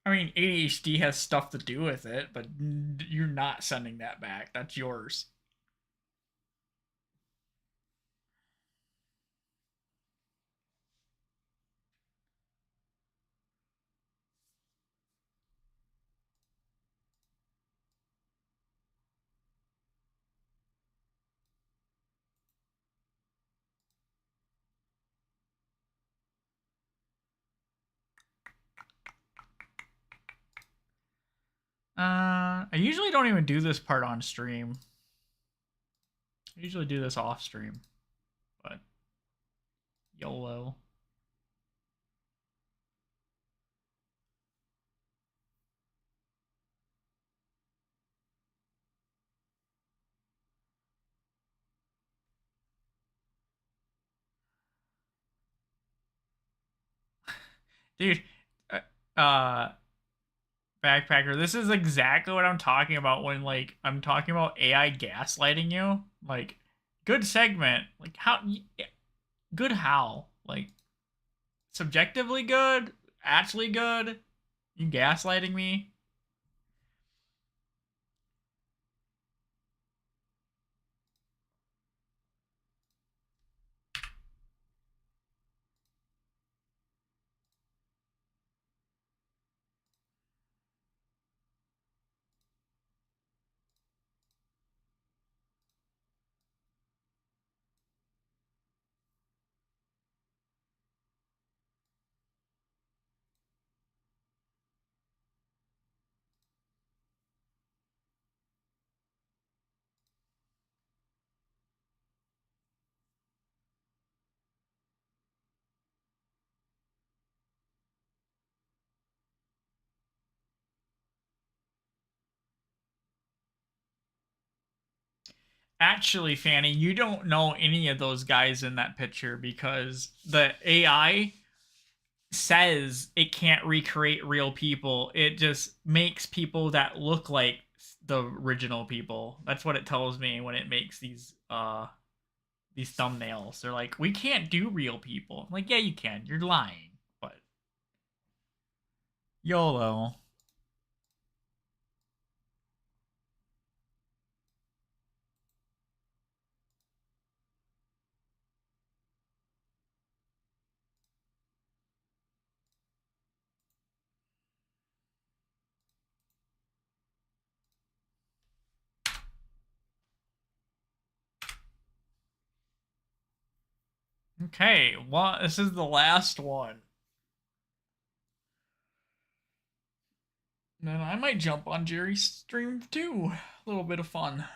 I mean, ADHD has stuff to do with it, but you're not sending that back. That's yours. I usually don't even do this part on stream. I usually do this off stream, but YOLO. Dude, uh, Backpacker, this is exactly what I'm talking about when, like, I'm talking about AI gaslighting you. Like, good segment. Like, how? Good how? Like, subjectively good? Actually good? You gaslighting me? Actually, Fanny, you don't know any of those guys in that picture because the AI says it can't recreate real people. It just makes people that look like the original people. That's what it tells me when it makes these thumbnails. They're like, "We can't do real people." I'm like, "Yeah, you can. You're lying." But YOLO. Okay, well, this is the last one. Then I might jump on Jerry's stream too. A little bit of fun.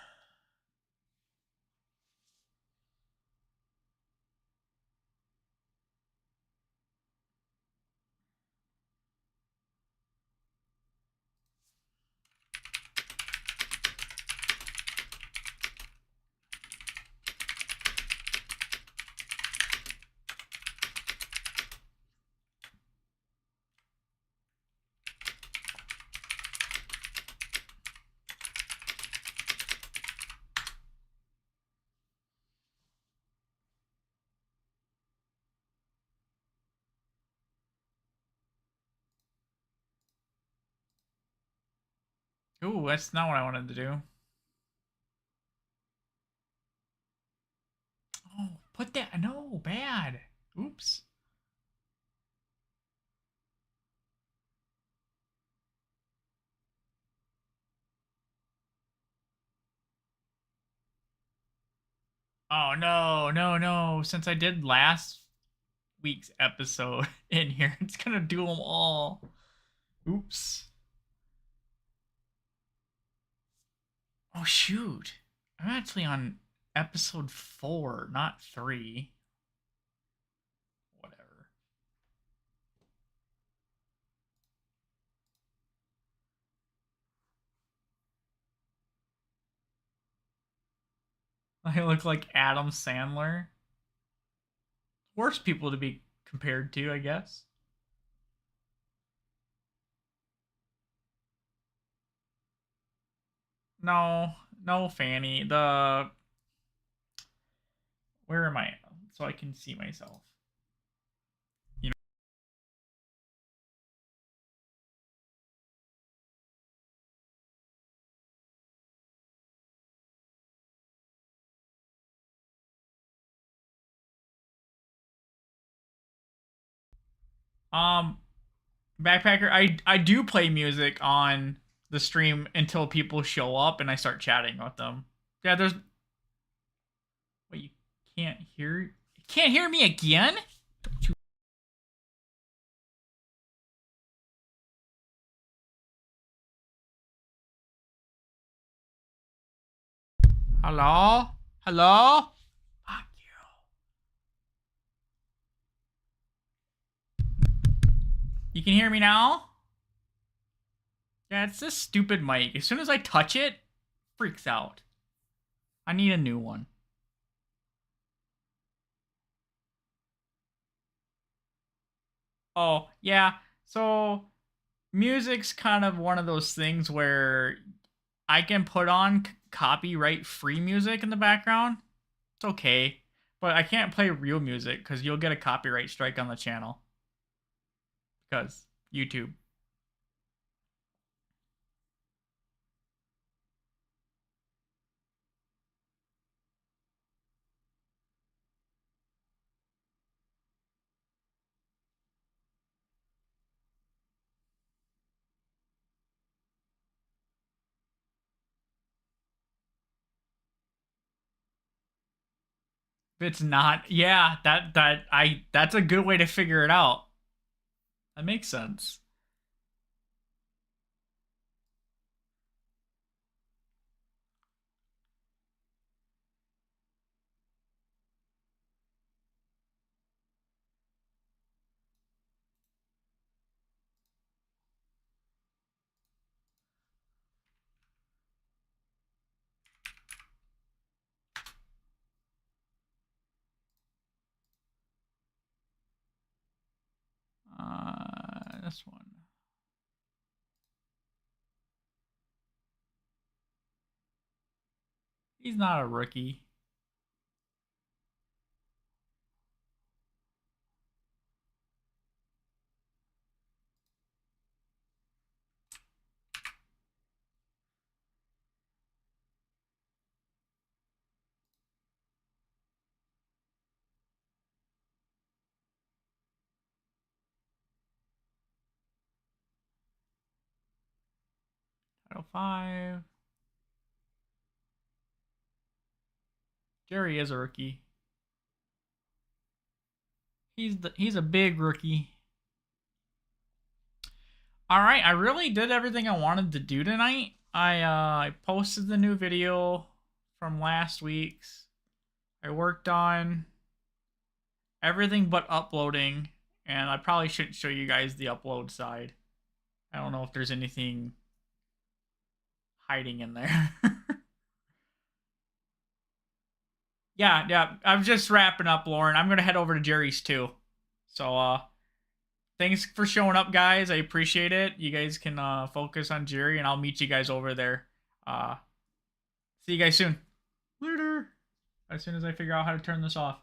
Ooh, that's not what I wanted to do. Oh, put that. No, bad. Oops. Oh, no, no, no. Since I did last week's episode in here, it's gonna do them all. Oops. Oh, shoot. I'm actually on episode 4, not 3. Whatever. I look like Adam Sandler. Worst people to be compared to, I guess. No, no, Fanny. Where am I? So I can see myself. You know. Backpacker, I do play music on the stream until people show up and I start chatting with them. Yeah, there's. Wait, you can't hear? You can't hear me again? Hello? Hello? Fuck you. You can hear me now? Yeah, it's this stupid mic. As soon as I touch it, freaks out. I need a new one. Oh, yeah. So, music's kind of one of those things where I can put on copyright free music in the background. It's okay. But I can't play real music because you'll get a copyright strike on the channel. Because YouTube. If it's not, yeah, that's a good way to figure it out. That makes sense. this one. He's not a rookie. Title 5. Jerry is a rookie. He's a big rookie. All right, I really did everything I wanted to do tonight. I posted the new video from last week's. I worked on everything but uploading, and I probably shouldn't show you guys the upload side. I don't know if there's anything hiding in there. yeah, I'm just wrapping up, Lauren. I'm gonna head over to Jerry's too. So thanks for showing up, guys. I appreciate it. You guys can focus on Jerry, and I'll meet you guys over there. See you guys soon. Later. As soon as I figure out how to turn this off.